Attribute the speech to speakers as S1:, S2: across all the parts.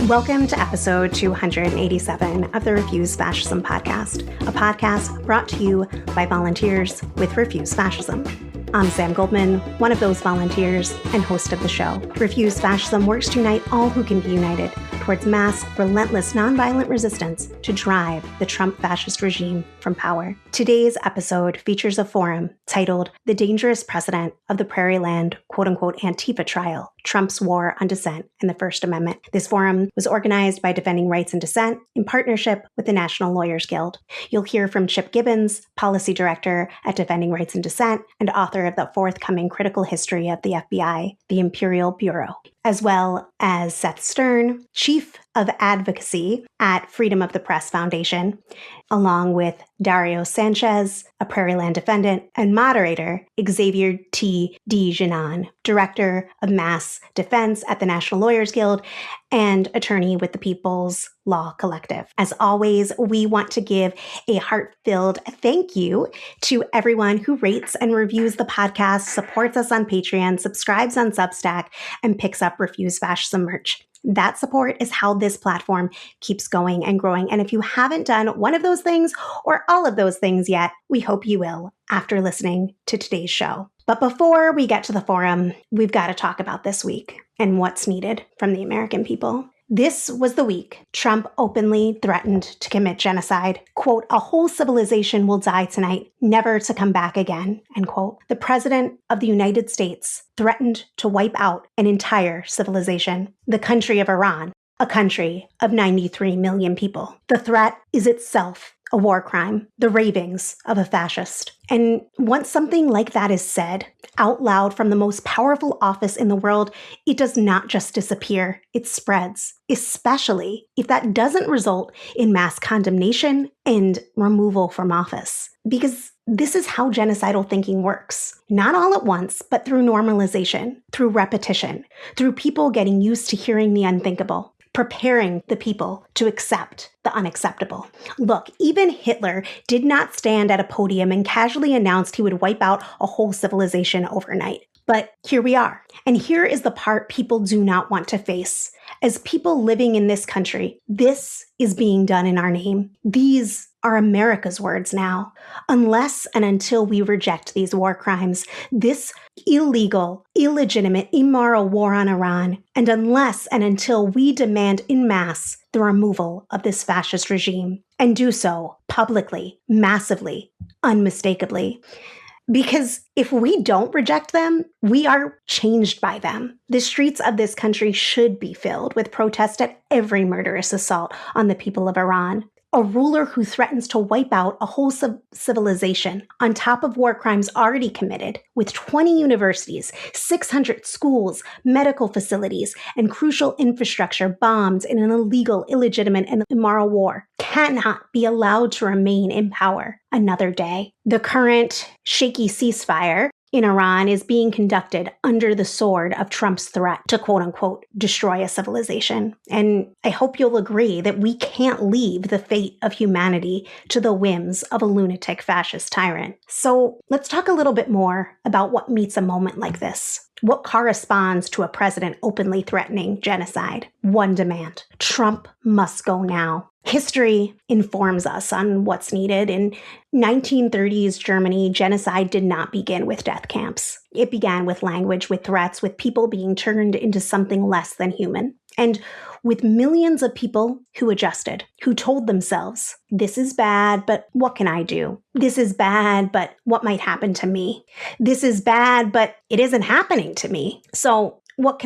S1: Welcome to episode 287 of the Refuse Fascism podcast, a podcast brought to you by volunteers with Refuse Fascism. I'm Sam Goldman, one of those volunteers and host of the show. Refuse Fascism works to unite all who can be united towards mass, relentless, nonviolent resistance to drive the Trump fascist regime from power. Today's episode features a forum titled The Dangerous Precedent of the Prairieland quote-unquote Antifa trial, Trump's War on Dissent and the First Amendment. This forum was organized by Defending Rights and Dissent in partnership with the National Lawyers Guild. You'll hear from Chip Gibbons, Policy Director at Defending Rights and Dissent and author of the forthcoming Critical History of the FBI, the Imperial Bureau, as well as Seth Stern, Chief of Advocacy at Freedom of the Press Foundation, along with Dario Sanchez, a Prairieland defendant, and moderator Xavier T. DeJean, Director of Mass Defense at the National Lawyers Guild and attorney with the People's Law Collective. As always, we want to give a heart-filled thank you to everyone who rates and reviews the podcast, supports us on Patreon, subscribes on Substack, and picks up Refuse Fascism merch. That support is how this platform keeps going and growing. And if you haven't done one of those things or all of those things yet, we hope you will after listening to today's show. But before we get to the forum, we've got to talk about this week and what's needed from the American people. This was the week Trump openly threatened to commit genocide. Quote, a whole civilization will die tonight, never to come back again, end quote. The president of the United States threatened to wipe out an entire civilization, the country of Iran, a country of 93 million people. The threat is itself a war crime, the ravings of a fascist. And once something like that is said out loud from the most powerful office in the world, it does not just disappear, it spreads, especially if that doesn't result in mass condemnation and removal from office. Because this is how genocidal thinking works. Not all at once, but through normalization, through repetition, through people getting used to hearing the unthinkable, preparing the people to accept the unacceptable. Look, even Hitler did not stand at a podium and casually announced he would wipe out a whole civilization overnight. But here we are. And here is the part people do not want to face. As people living in this country, this is being done in our name. These are America's words now. Unless and until we reject these war crimes, this illegal, illegitimate, immoral war on Iran, and unless and until we demand en masse the removal of this fascist regime, and do so publicly, massively, unmistakably. Because if we don't reject them, we are changed by them. The streets of this country should be filled with protest at every murderous assault on the people of Iran. A ruler who threatens to wipe out a whole civilization on top of war crimes already committed, with 20 universities, 600 schools, medical facilities, and crucial infrastructure bombed in an illegal, illegitimate, and immoral war, cannot be allowed to remain in power another day. The current shaky ceasefire in Iran is being conducted under the sword of Trump's threat to quote-unquote destroy a civilization. And I hope you'll agree that we can't leave the fate of humanity to the whims of a lunatic fascist tyrant. So let's talk a little bit more about what meets a moment like this. What corresponds to a president openly threatening genocide? One demand: Trump must go now. History informs us on what's needed. In 1930s Germany, genocide did not begin with death camps. It began with language, with threats, with people being turned into something less than human. And with millions of people who adjusted, who told themselves, this is bad, but what can I do? This is bad, but what might happen to me? This is bad, but it isn't happening to me. So what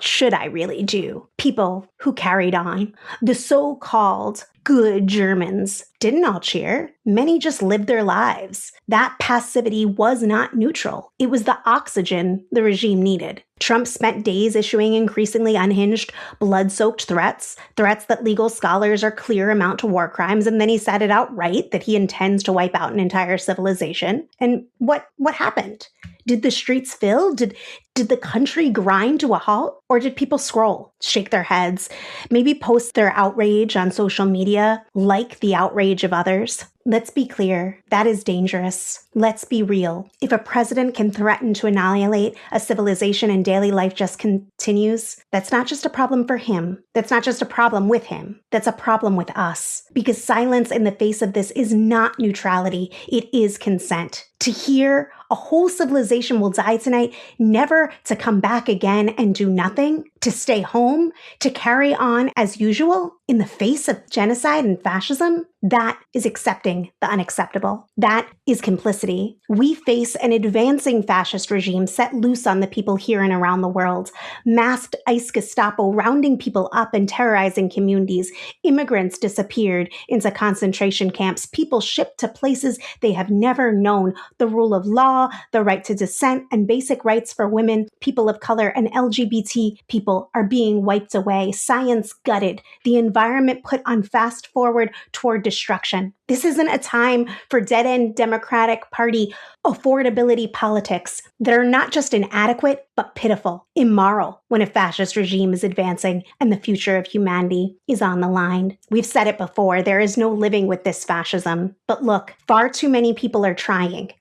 S1: should I really do? People who carried on. The so-called good Germans didn't all cheer. Many just lived their lives. That passivity was not neutral. It was the oxygen the regime needed. Trump spent days issuing increasingly unhinged, blood-soaked threats that legal scholars are clear amount to war crimes, and then he said it outright that he intends to wipe out an entire civilization. And what happened? Did the streets fill? Did the country grind to a halt? Or did people scroll, shake their heads, maybe post their outrage on social media, like the outrage of others? Let's be clear, that is dangerous. Let's be real. If a president can threaten to annihilate a civilization and daily life just continues, that's not just a problem for him. That's not just a problem with him. That's a problem with us. Because silence in the face of this is not neutrality. It is consent. To hear a whole civilization will die tonight, never to come back again and do nothing, to stay home, to carry on as usual in the face of genocide and fascism, that is accepting the unacceptable. That is complicity. We face an advancing fascist regime set loose on the people here and around the world. Masked ICE Gestapo rounding people up and terrorizing communities. Immigrants disappeared into concentration camps. People shipped to places they have never known. The rule of law, the right to dissent, and basic rights for women, people of color, and LGBT people are being wiped away. Science gutted. The environment put on fast forward toward destruction. This isn't a time for dead-end Democratic Party affordability politics that are not just inadequate, but pitiful, immoral when a fascist regime is advancing and the future of humanity is on the line. We've said it before, there is no living with this fascism. But look, far too many people are trying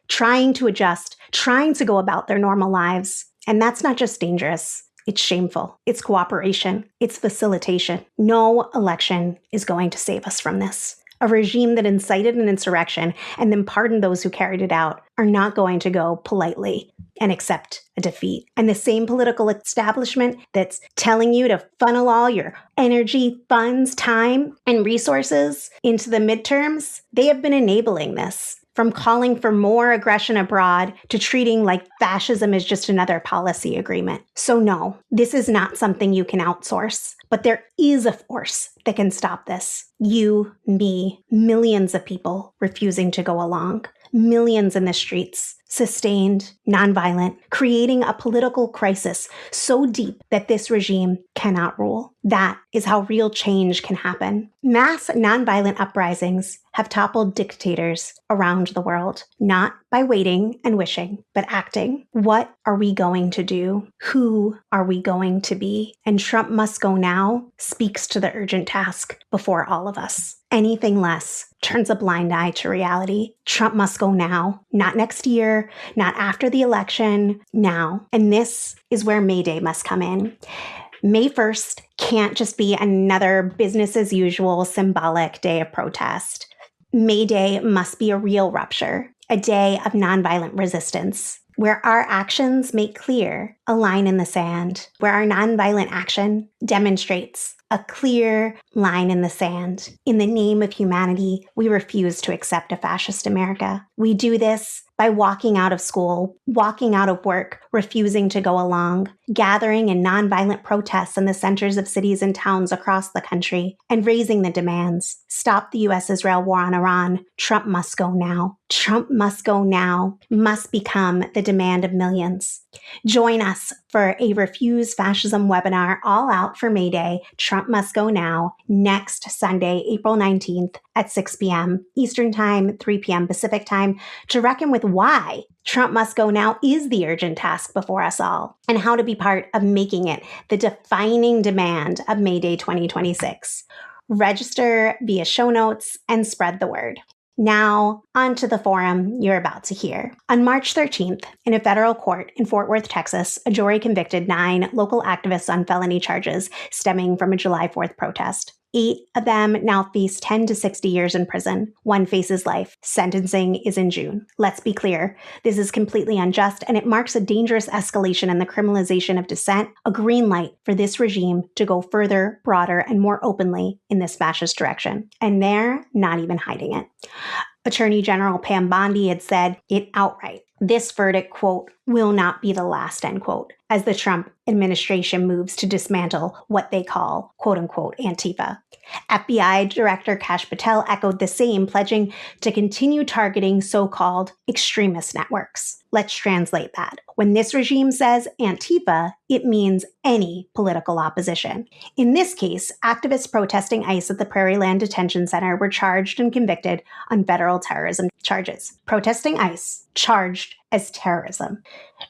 S1: to adjust, trying to go about their normal lives. And that's not just dangerous. It's shameful. It's cooperation. It's facilitation. No election is going to save us from this. A regime that incited an insurrection and then pardoned those who carried it out are not going to go politely and accept a defeat. And the same political establishment that's telling you to funnel all your energy, funds, time, and resources into the midterms, they have been enabling this. From calling for more aggression abroad to treating like fascism is just another policy agreement. So no, this is not something you can outsource, but there is a force that can stop this. You, me, millions of people refusing to go along, millions in the streets, sustained, nonviolent, creating a political crisis so deep that this regime cannot rule. That is how real change can happen. Mass nonviolent uprisings have toppled dictators around the world, not by waiting and wishing, but acting. What are we going to do? Who are we going to be? And Trump must go now speaks to the urgent task before all of us. Anything less turns a blind eye to reality. Trump must go now, not next year, not after the election, now. And this is where May Day must come in. May 1st can't just be another business as usual symbolic day of protest. May Day must be a real rupture, a day of nonviolent resistance, where our actions make clear a line in the sand, where our nonviolent action demonstrates a clear line in the sand. In the name of humanity, we refuse to accept a fascist America. We do this by walking out of school, walking out of work, refusing to go along, gathering in nonviolent protests in the centers of cities and towns across the country, and raising the demands. Stop the U.S.-Israel war on Iran. Trump must go now. Trump must go now must become the demand of millions. Join us for a Refuse Fascism webinar all out for May Day. Trump must go now next Sunday, April 19th at 6 p.m. Eastern Time, 3 p.m. Pacific Time to reckon with why Trump must go now is the urgent task before us all and how to be part of making it the defining demand of May Day 2026. Register via show notes and spread the word. Now, on to the forum you're about to hear. On March 13th, in a federal court in Fort Worth, Texas, a jury convicted 9 local activists on felony charges stemming from a July 4th protest. 8 of them now face 10 to 60 years in prison. 1 faces life. Sentencing is in June. Let's be clear, this is completely unjust, and it marks a dangerous escalation in the criminalization of dissent, a green light for this regime to go further, broader, and more openly in this fascist direction. And they're not even hiding it. Attorney General Pam Bondi had said it outright. This verdict, quote, will not be the last, end quote, as the Trump administration moves to dismantle what they call, quote unquote, Antifa. FBI Director Kash Patel echoed the same, pledging to continue targeting so-called extremist networks. Let's translate that. When this regime says Antifa, it means any political opposition. In this case, activists protesting ICE at the Prairieland Detention Center were charged and convicted on federal terrorism charges. Protesting ICE, charged as terrorism.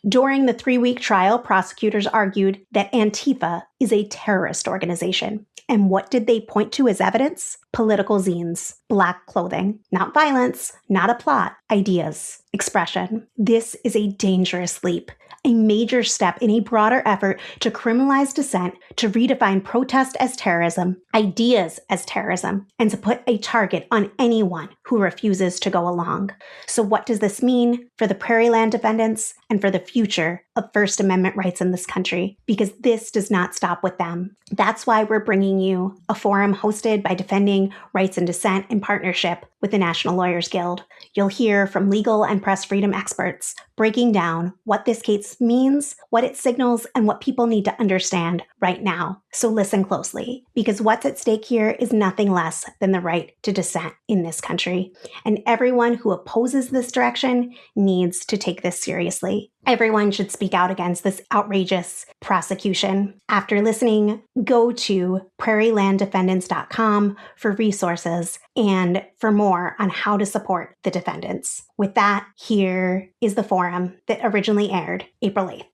S1: During the 3-week trial, prosecutors argued that Antifa is a terrorist organization. And what did they point to as evidence? Political zines, black clothing, not violence, not a plot, ideas, expression. This is a dangerous leap, a major step in a broader effort to criminalize dissent, to redefine protest as terrorism, ideas as terrorism, and to put a target on anyone who refuses to go along. So what does this mean for the Prairieland defendants and for the future of First Amendment rights in this country? Because this does not stop with them. That's why we're bringing you a forum hosted by Defending Rights and Dissent in partnership with the National Lawyers Guild. You'll hear from legal and press freedom experts breaking down what this case means, what it signals, and what people need to understand right now. So listen closely, because what's at stake here is nothing less than the right to dissent in this country. And everyone who opposes this direction needs to take this seriously. Everyone should speak out against this outrageous prosecution. After listening, go to prairielanddefendants.com for resources and for more on how to support the defendants. With that, here is the forum that originally aired April 8th.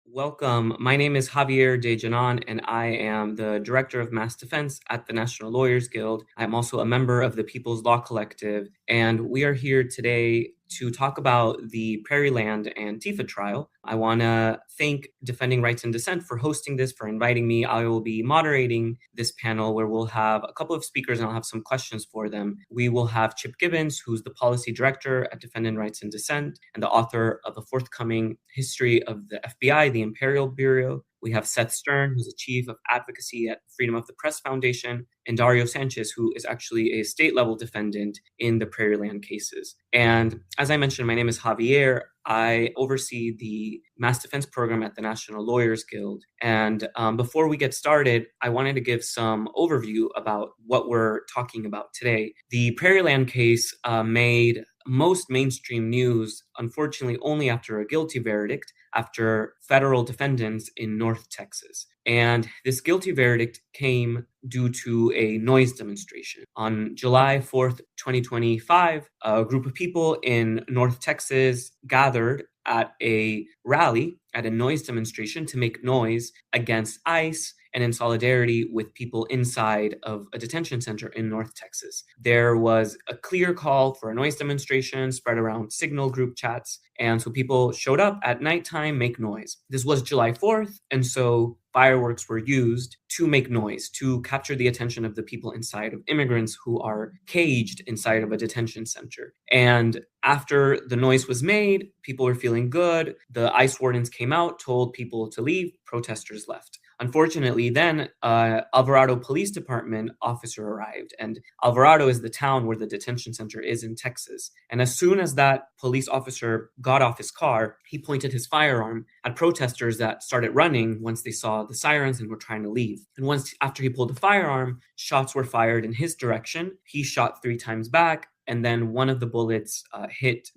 S2: Welcome. My name is Javier De Janan, and I am the Director of Mass Defense at the National Lawyers Guild. I'm also a member of the People's Law Collective, and we are here today to talk about the Prairieland Antifa trial. I want to thank Defending Rights and Dissent for hosting this, for inviting me. I will be moderating this panel where we'll have a couple of speakers and I'll have some questions for them. We will have Chip Gibbons, who's the Policy Director at Defending Rights and Dissent and the author of the forthcoming History of the FBI, the Imperial Bureau. We have Seth Stern, who's the Chief of Advocacy at Freedom of the Press Foundation, and Dario Sanchez, who is actually a state-level defendant in the Prairieland cases. And as I mentioned, my name is Javier. I oversee the Mass Defense Program at the National Lawyers Guild. And before we get started, I wanted to give some overview about what we're talking about today. The Prairieland case made most mainstream news, unfortunately, only after a guilty verdict, after federal defendants in North Texas. And this guilty verdict came due to a noise demonstration. On July 4th, 2025, a group of people in North Texas gathered at a rally, at a noise demonstration to make noise against ICE and in solidarity with people inside of a detention center in North Texas. There was a clear call for a noise demonstration spread around Signal group chats, and so people showed up at nighttime, make noise. This was July 4th, and so fireworks were used to make noise, to capture the attention of the people inside, of immigrants who are caged inside of a detention center. And after the noise was made, people were feeling good. The ICE wardens came out, told people to leave, protesters left. Unfortunately, then Alvarado Police Department officer arrived, and Alvarado is the town where the detention center is in Texas. And as soon as that police officer got off his car, he pointed his firearm at protesters that started running once they saw the sirens and were trying to leave. And once after he pulled the firearm, shots were fired in his direction. He shot 3 times back. And then one of the bullets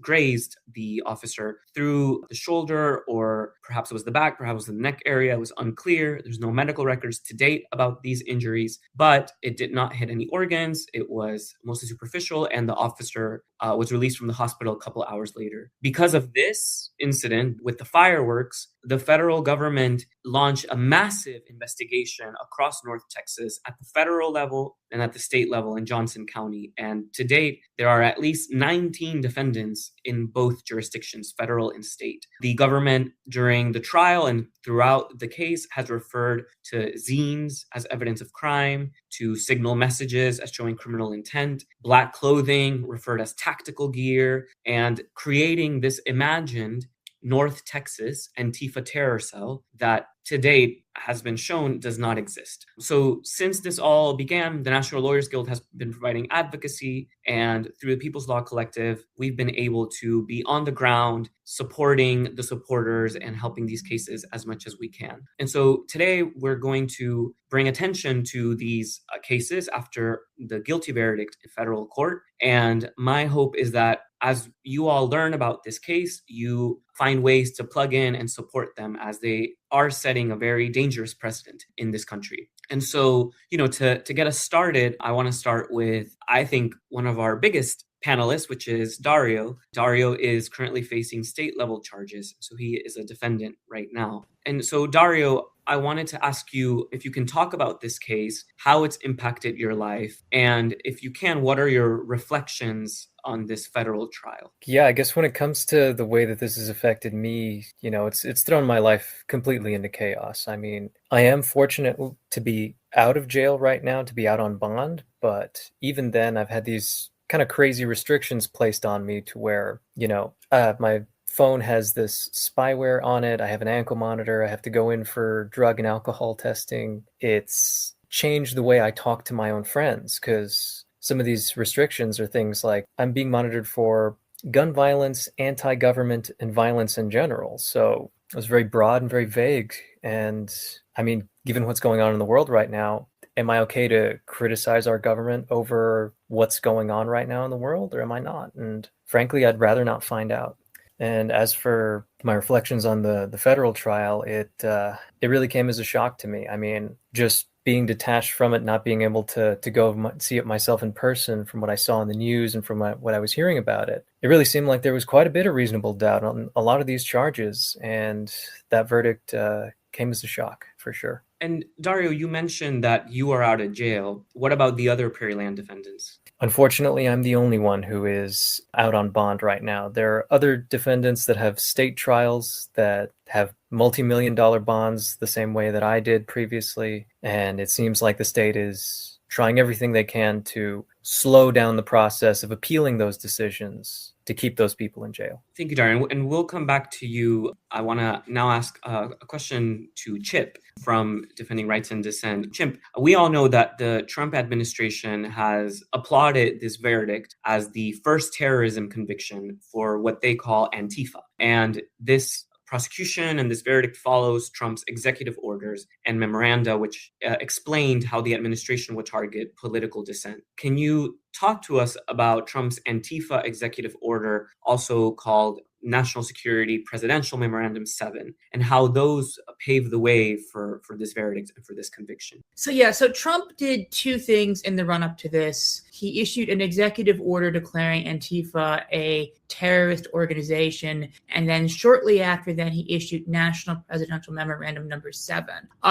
S2: grazed the officer through the shoulder, or perhaps it was the back, perhaps it was the neck area. It was unclear. There's no medical records to date about these injuries, but it did not hit any organs. It was mostly superficial, and the officer was released from the hospital a couple hours later. Because of this incident with the fireworks, the federal government launched a massive investigation across North Texas at the federal level and at the state level in Johnson County. And to date, there are at least 19 defendants in both jurisdictions, federal and state. The government, during the trial and throughout the case, has referred to zines as evidence of crime, to signal messages as showing criminal intent, black clothing referred as tactical gear, and creating this imagined North Texas Antifa terror cell that to date has been shown does not exist. So since this all began, the National Lawyers Guild has been providing advocacy, and through the People's Law Collective, we've been able to be on the ground supporting the supporters and helping these cases as much as we can. And so today we're going to bring attention to these cases after the guilty verdict in federal court. And my hope is that as you all learn about this case, you find ways to plug in and support them, as they are setting a very dangerous precedent in this country. And so, to get us started, I want to start with, I think, one of our biggest panelists, which is Dario. Dario is currently facing state level charges. So he is a defendant right now. And so, Dario, I wanted to ask you if you can talk about this case, how it's impacted your life, and if you can, what are your reflections on this federal trial?
S3: Yeah, I guess when it comes to the way that this has affected me, it's thrown my life completely into chaos. I mean, I am fortunate to be out of jail right now, to be out on bond, but even then I've had these kind of crazy restrictions placed on me to where, my phone has this spyware on it. I have an ankle monitor. I have to go in for drug and alcohol testing. It's changed the way I talk to my own friends because some of these restrictions are things like I'm being monitored for gun violence, anti-government, and violence in general. So it was very broad and very vague. And I mean, given what's going on in the world right now, am I okay to criticize our government over what's going on right now in the world, or am I not? And frankly, I'd rather not find out. And as for my reflections on the federal trial, it really came as a shock to me. I mean, just being detached from it, not being able to go see it myself in person from what I saw in the news and from what I was hearing about it, it really seemed like there was quite a bit of reasonable doubt on a lot of these charges. And that verdict came as a shock for sure.
S2: And Dario, you mentioned that you are out of jail. What about the other Prairieland defendants?
S3: Unfortunately, I'm the only one who is out on bond right now. There are other defendants that have state trials that have multi-million-dollar bonds the same way that I did previously. And it seems like the state is trying everything they can to slow down the process of appealing those decisions to keep those people in jail.
S2: Thank you, Dario. And we'll come back to you. I want to now ask a question to Chip from Defending Rights and Dissent. Chip, we all know that the Trump administration has applauded this verdict as the first terrorism conviction for what they call Antifa. And this prosecution and this verdict follows Trump's executive orders and memoranda, which explained how the administration would target political dissent. Can you talk to us about Trump's Antifa executive order, also called National Security Presidential Memorandum 7, and how those paved the way for this verdict and for this conviction?
S4: So Trump did two things in the run-up to this. He issued an executive order declaring Antifa a terrorist organization, and then shortly after that, he issued National Presidential Memorandum number 7.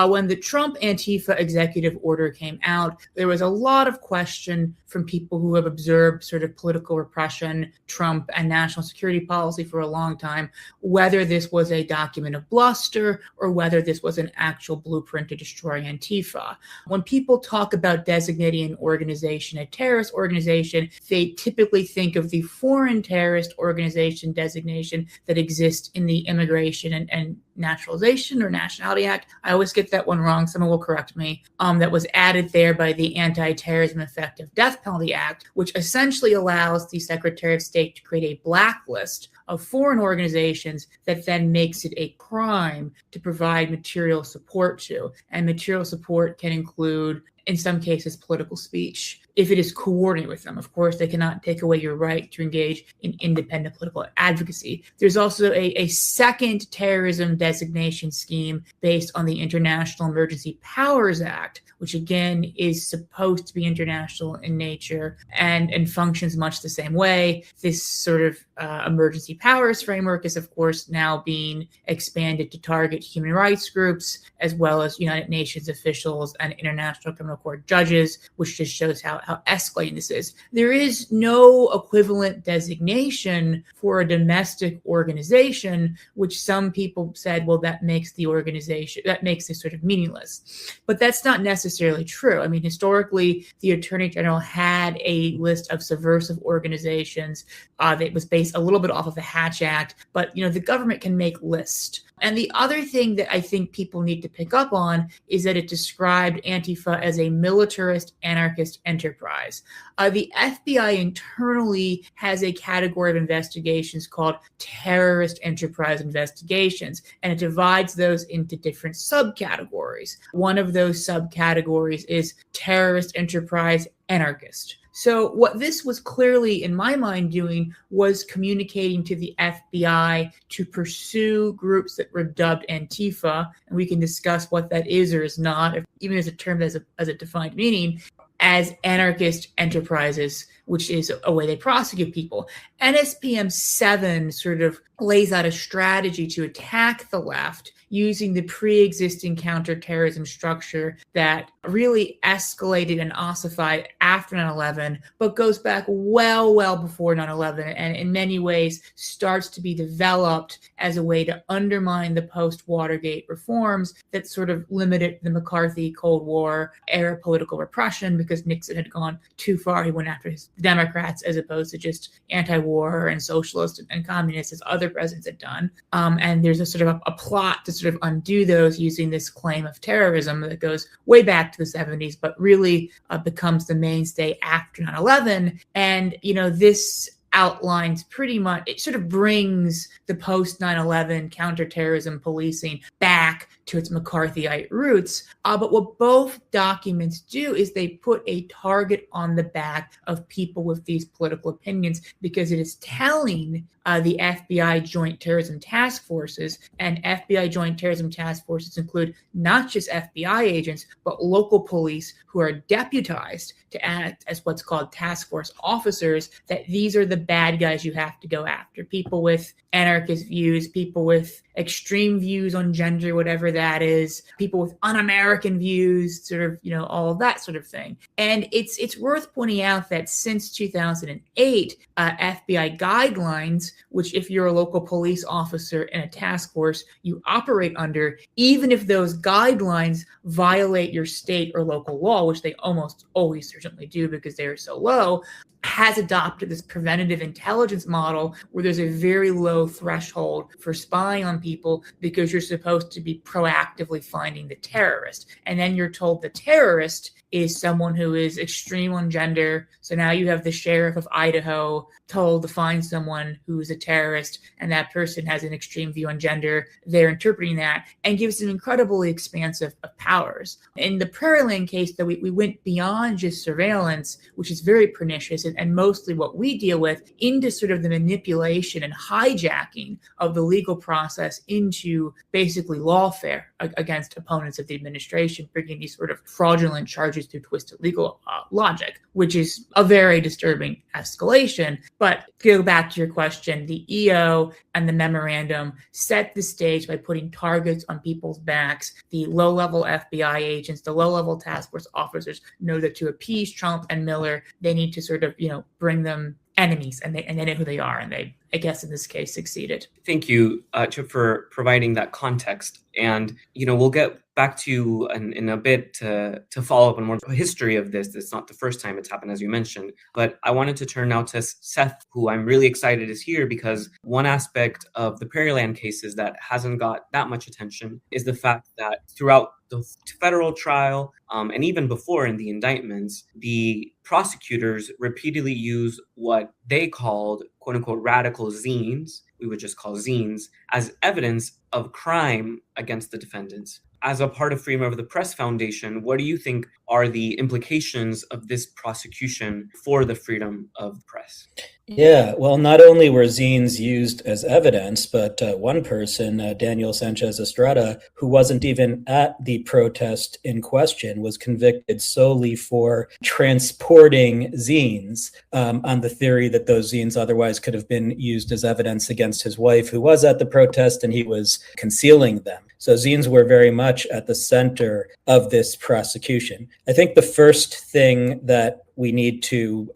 S4: When the Trump Antifa executive order came out, there was a lot of question from people who have observed sort of political repression, Trump, and national security policy for a long time, whether this was a document of bluster or whether this was an actual blueprint to destroy Antifa. When people talk about designating an organization a terrorist organization, they typically think of the foreign terrorist organization designation that exists in the Immigration and Naturalization or Nationality Act. I always get that one wrong. Someone will correct me. That was added there by the Anti-Terrorism Effective Death Penalty Act, which essentially allows the Secretary of State to create a blacklist of foreign organizations that then makes it a crime to provide material support to. And material support can include, in some cases, political speech, if it is coordinated with them. Of course, they cannot take away your right to engage in independent political advocacy. There's also a second terrorism designation scheme based on the International Emergency Powers Act, which again is supposed to be international in nature and functions much the same way. This sort of emergency powers framework is, of course, now being expanded to target human rights groups, as well as United Nations officials and International Criminal Court judges, which just shows how escalating this is. There is no equivalent designation for a domestic organization, which some people said, well, that makes this sort of meaningless. But that's not necessarily true. I mean, historically, the Attorney General had a list of subversive organizations that was based a little bit off of the Hatch Act, but the government can make lists. And the other thing that I think people need to pick up on is that it described Antifa as a militarist anarchist enterprise. The FBI internally has a category of investigations called terrorist enterprise investigations, and it divides those into different subcategories. One of those subcategories is terrorist enterprise anarchist. So what this was clearly, in my mind, doing was communicating to the FBI to pursue groups that were dubbed Antifa, and we can discuss what that is or is not, even as a term that has a defined meaning, as anarchist enterprises, which is a way they prosecute people. NSPM 7 sort of lays out a strategy to attack the left using the pre-existing counterterrorism structure that really escalated and ossified after 9/11, but goes back well before 9/11, and in many ways starts to be developed as a way to undermine the post-Watergate reforms that sort of limited the McCarthy Cold War era political repression, because Nixon had gone too far. He went after his Democrats as opposed to just anti-war and socialist and communist as other presidents had done. And there's a sort of a plot to sort of undo those using this claim of terrorism that goes way back to the 70s, but really becomes the mainstay after 9/11. And, this outlines pretty much, it sort of brings the post 9/11 counterterrorism policing back to its McCarthyite roots. But what both documents do is they put a target on the back of people with these political opinions, because it is telling the FBI Joint Terrorism Task Forces, and FBI Joint Terrorism Task Forces include not just FBI agents, but local police who are deputized to act as what's called task force officers, that these are the bad guys you have to go after. People with anarchist views, people with extreme views on gender, whatever that is, people with un-American views, sort of, all of that sort of thing. And it's worth pointing out that since 2008, FBI guidelines, which if you're a local police officer in a task force, you operate under, even if those guidelines violate your state or local law, which they almost always certainly do because they are so low, has adopted this preventative intelligence model where there's a very low threshold for spying on people, because you're supposed to be proactively finding the terrorist. And then you're told the terrorist is someone who is extreme on gender. So now you have the sheriff of Idaho told to find someone who is a terrorist, and that person has an extreme view on gender. They're interpreting that and gives them incredibly expansive powers. In the Prairieland case, though, we went beyond just surveillance, which is very pernicious, and mostly what we deal with, into sort of the manipulation and hijacking of the legal process into basically lawfare against opponents of the administration, bringing these sort of fraudulent charges through twisted legal logic, which is a very disturbing escalation. But to go back to your question, the EO and the memorandum set the stage by putting targets on people's backs. The low-level FBI agents, the low-level task force officers know that to appease Trump and Miller, they need to sort of, bring them enemies, and they know who they are, and they, I guess in this case, succeeded.
S2: Thank you, Chip, for providing that context. And, we'll get back to you in a bit to follow up on more history of this. It's not the first time it's happened, as you mentioned. But I wanted to turn now to Seth, who I'm really excited is here, because one aspect of the Prairieland cases that hasn't got that much attention is the fact that throughout the federal trial, and even before in the indictments, the prosecutors repeatedly use what they called, quote unquote, radical zines, we would just call zines, as evidence of crime against the defendants. As a part of Freedom of the Press Foundation, what do you think are the implications of this prosecution for the freedom of the press?
S5: Yeah, well, not only were zines used as evidence, but one person, Daniel Sanchez Estrada, who wasn't even at the protest in question, was convicted solely for transporting zines on the theory that those zines otherwise could have been used as evidence against his wife, who was at the protest, and he was concealing them. So zines were very much at the center of this prosecution. I think the first thing that we need to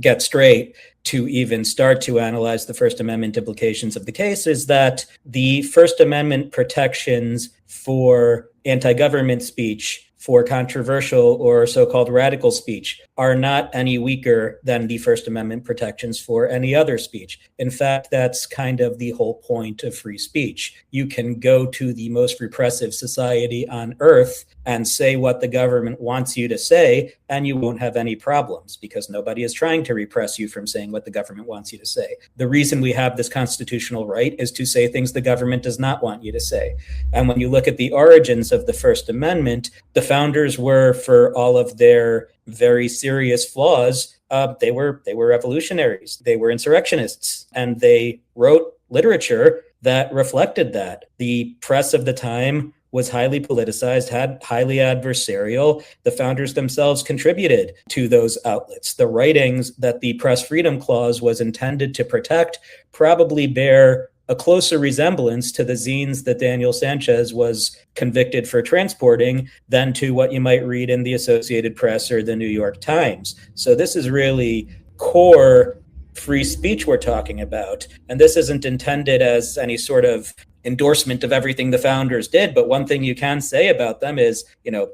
S5: get straight to even start to analyze the First Amendment implications of the case is that the First Amendment protections for anti-government speech, for controversial or so-called radical speech, are not any weaker than the First Amendment protections for any other speech. In fact, that's kind of the whole point of free speech. You can go to the most repressive society on earth and say what the government wants you to say, and you won't have any problems because nobody is trying to repress you from saying what the government wants you to say. The reason we have this constitutional right is to say things the government does not want you to say. And when you look at the origins of the First Amendment, the founders were, for all of their very serious flaws, They were revolutionaries. They were insurrectionists, and they wrote literature that reflected that. The press of the time was highly politicized, had highly adversarial. The founders themselves contributed to those outlets. The writings that the Press Freedom Clause was intended to protect probably bear a closer resemblance to the zines that Daniel Sanchez was convicted for transporting than to what you might read in the Associated Press or the New York Times. So this is really core free speech we're talking about. And this isn't intended as any sort of endorsement of everything the founders did. But one thing you can say about them is,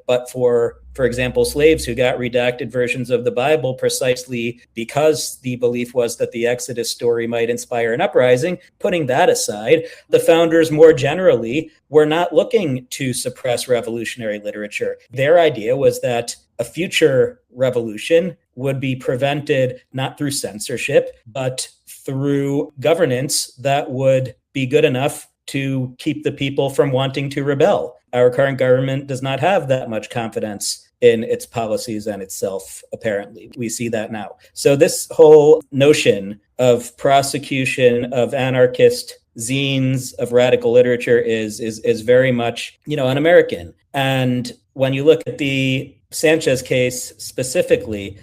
S5: but for example, slaves who got redacted versions of the Bible precisely because the belief was that the Exodus story might inspire an uprising, putting that aside, the founders more generally were not looking to suppress revolutionary literature. Their idea was that a future revolution would be prevented not through censorship, but through governance that would be good enough to keep the people from wanting to rebel. Our current government does not have that much confidence in its policies and itself, apparently. We see that now. So this whole notion of prosecution of anarchist zines, of radical literature is very much, un-American. And when you look at the Sanchez case specifically,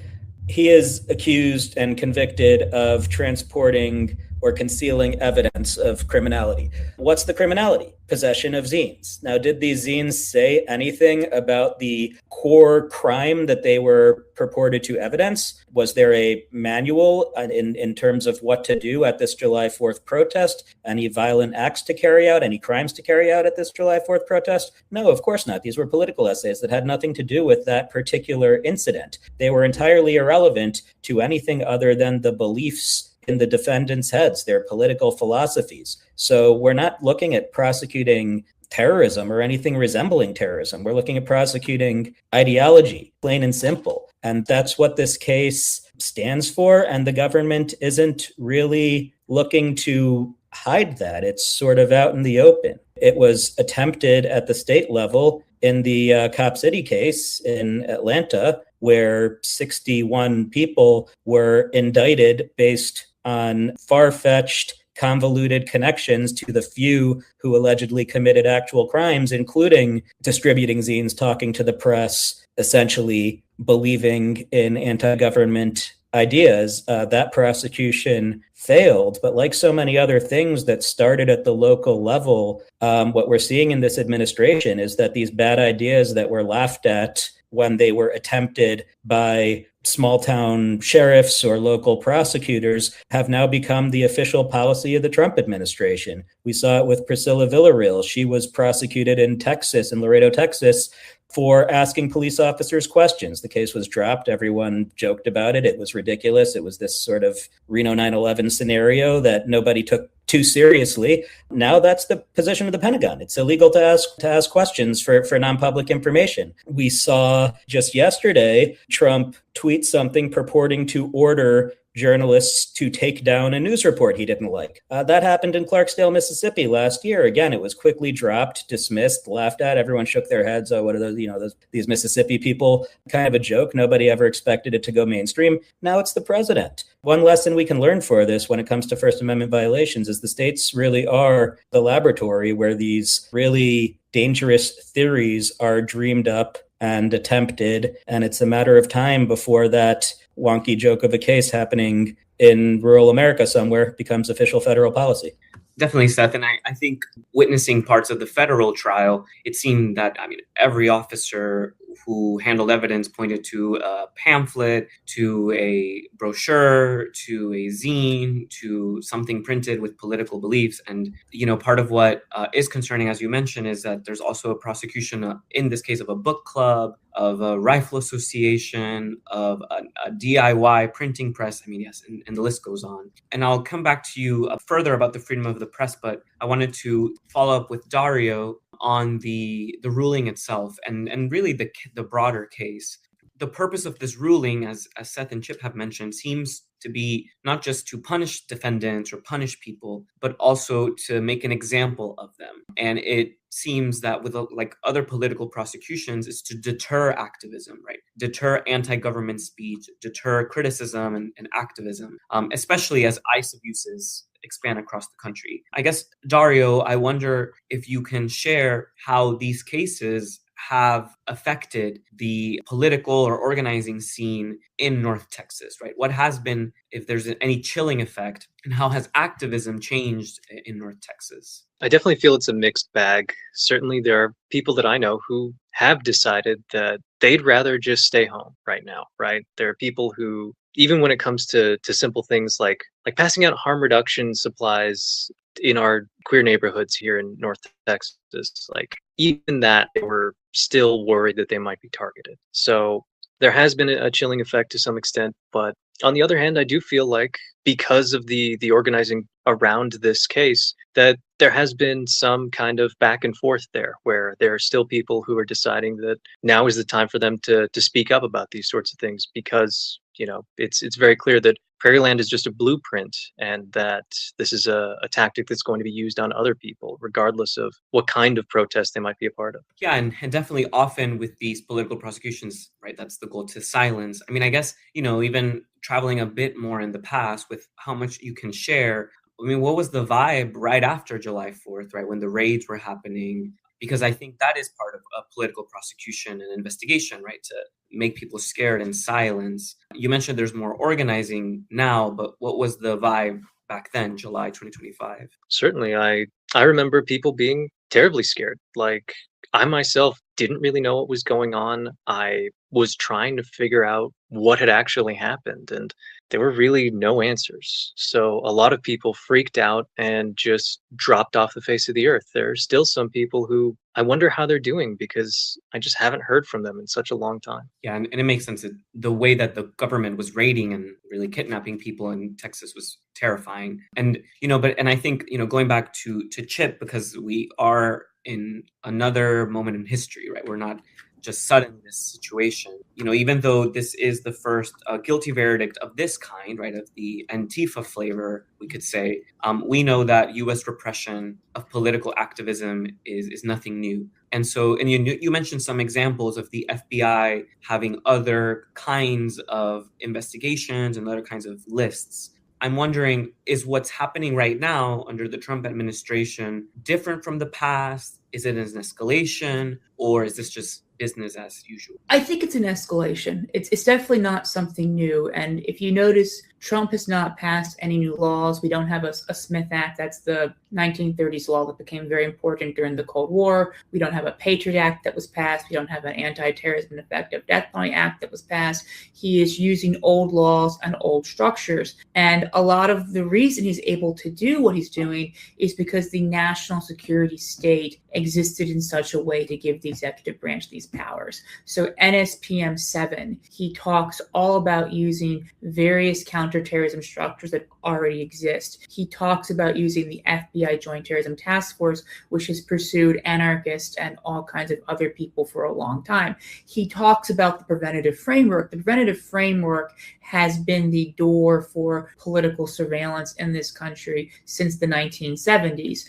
S5: he is accused and convicted of transporting or concealing evidence of criminality. What's the criminality? Possession of zines. Now, did these zines say anything about the core crime that they were purported to evidence? Was there a manual in terms of what to do at this July 4th protest? Any violent acts to carry out? Any crimes to carry out at this July 4th protest? No, of course not. These were political essays that had nothing to do with that particular incident. They were entirely irrelevant to anything other than the beliefs in the defendants' heads, their political philosophies. So we're not looking at prosecuting terrorism or anything resembling terrorism. We're looking at prosecuting ideology, plain and simple. And that's what this case stands for. And the government isn't really looking to hide that. It's sort of out in the open. It was attempted at the state level in the Cop City case in Atlanta, where 61 people were indicted based on far-fetched, convoluted connections to the few who allegedly committed actual crimes, including distributing zines, talking to the press, essentially believing in anti-government ideas. That prosecution failed. But like so many other things that started at the local level, what we're seeing in this administration is that these bad ideas that were laughed at when they were attempted by small town sheriffs or local prosecutors have now become the official policy of the Trump administration. We saw it with Priscilla Villarreal. She was prosecuted in Texas, in Laredo, Texas, for asking police officers questions. The case was dropped. Everyone joked about it. It was ridiculous. It was this sort of Reno 9/11 scenario that nobody took too seriously. Now that's the position of the Pentagon. It's illegal to ask questions for non-public information. We saw just yesterday Trump tweet something purporting to order journalists to take down a news report he didn't like. That happened in Clarksdale, Mississippi last year. Again, it was quickly dropped, dismissed, laughed at. Everyone shook their heads. Oh, what are those, these Mississippi people? Kind of a joke. Nobody ever expected it to go mainstream. Now it's the president. One lesson we can learn for this when it comes to First Amendment violations is the states really are the laboratory where these really dangerous theories are dreamed up and attempted. And it's a matter of time before that wonky joke of a case happening in rural America somewhere becomes official federal policy.
S2: Definitely, Seth. And I think witnessing parts of the federal trial, it seemed that, every officer who handled evidence pointed to a pamphlet, to a brochure, to a zine, to something printed with political beliefs. And, part of what is concerning, as you mentioned, is that there's also a prosecution in this case of a book club, of a rifle association, of a DIY printing press. Yes, and the list goes on. And I'll come back to you further about the freedom of the press, but I wanted to follow up with Dario on the ruling itself and really the broader case. The purpose of this ruling, as Seth and Chip have mentioned, seems to be not just to punish defendants or punish people, but also to make an example of them. And it seems that with like other political prosecutions is to deter activism, right? Deter anti-government speech, deter criticism and activism, especially as ICE abuses expand across the country. I guess, Dario, I wonder if you can share how these cases have affected the political or organizing scene in North Texas, right? What has been, if there's any chilling effect, and how has activism changed in North Texas?
S3: I definitely feel it's a mixed bag. Certainly, there are people that I know who have decided that they'd rather just stay home right now, right? There are people who, even when it comes to simple things like passing out harm reduction supplies in our queer neighborhoods here in North Texas, like even that, they were still worried that they might be targeted. So there has been a chilling effect to some extent, but on the other hand, I do feel like because of the organizing around this case, that there has been some kind of back and forth there, where there are still people who are deciding that now is the time for them to speak up about these sorts of things, because it's very clear that Prairieland is just a blueprint, and that this is a tactic that's going to be used on other people, regardless of what kind of protest they might be a part of.
S2: Yeah, and definitely often with these political prosecutions, right, that's the goal, to silence. I mean, I guess, even traveling a bit more in the past with how much you can share. I mean, what was the vibe right after July 4th, right, when the raids were happening? Because I think that is part of a political prosecution and investigation, right, to make people scared and silence. You mentioned there's more organizing now, but what was the vibe back then, July 2025?
S3: Certainly, I remember people being terribly scared. Like, I myself didn't really know what was going on. I was trying to figure out what had actually happened, and there were really no answers. So a lot of people freaked out and just dropped off the face of the earth. There are still some people who I wonder how they're doing, because I just haven't heard from them in such a long time.
S2: Yeah, and it makes sense that the way that the government was raiding and really kidnapping people in Texas was terrifying. And, and I think, going back to Chip, because we are in another moment in history, right? We're not just sudden this situation, even though this is the first guilty verdict of this kind, right, of the Antifa flavor, we could say, we know that U.S. repression of political activism is nothing new. And so, and you mentioned some examples of the FBI having other kinds of investigations and other kinds of lists. I'm wondering, is what's happening right now under the Trump administration different from the past? Is it an escalation, or is this just business as usual?
S4: I think it's an escalation. It's definitely not something new. And if you notice, Trump has not passed any new laws. We don't have a Smith Act. That's the 1930s law that became very important during the Cold War. We don't have a Patriot Act that was passed. We don't have an Anti-Terrorism and Effective Death Penalty Act that was passed. He is using old laws and old structures. And a lot of the reason he's able to do what he's doing is because the national security state existed in such a way to give the executive branch these powers. So NSPM 7, he talks all about using various counterterrorism structures that already exist. He talks about using the FBI Joint Terrorism Task Force, which has pursued anarchists and all kinds of other people for a long time. He talks about the preventative framework. The preventative framework has been the door for political surveillance in this country since the 1970s.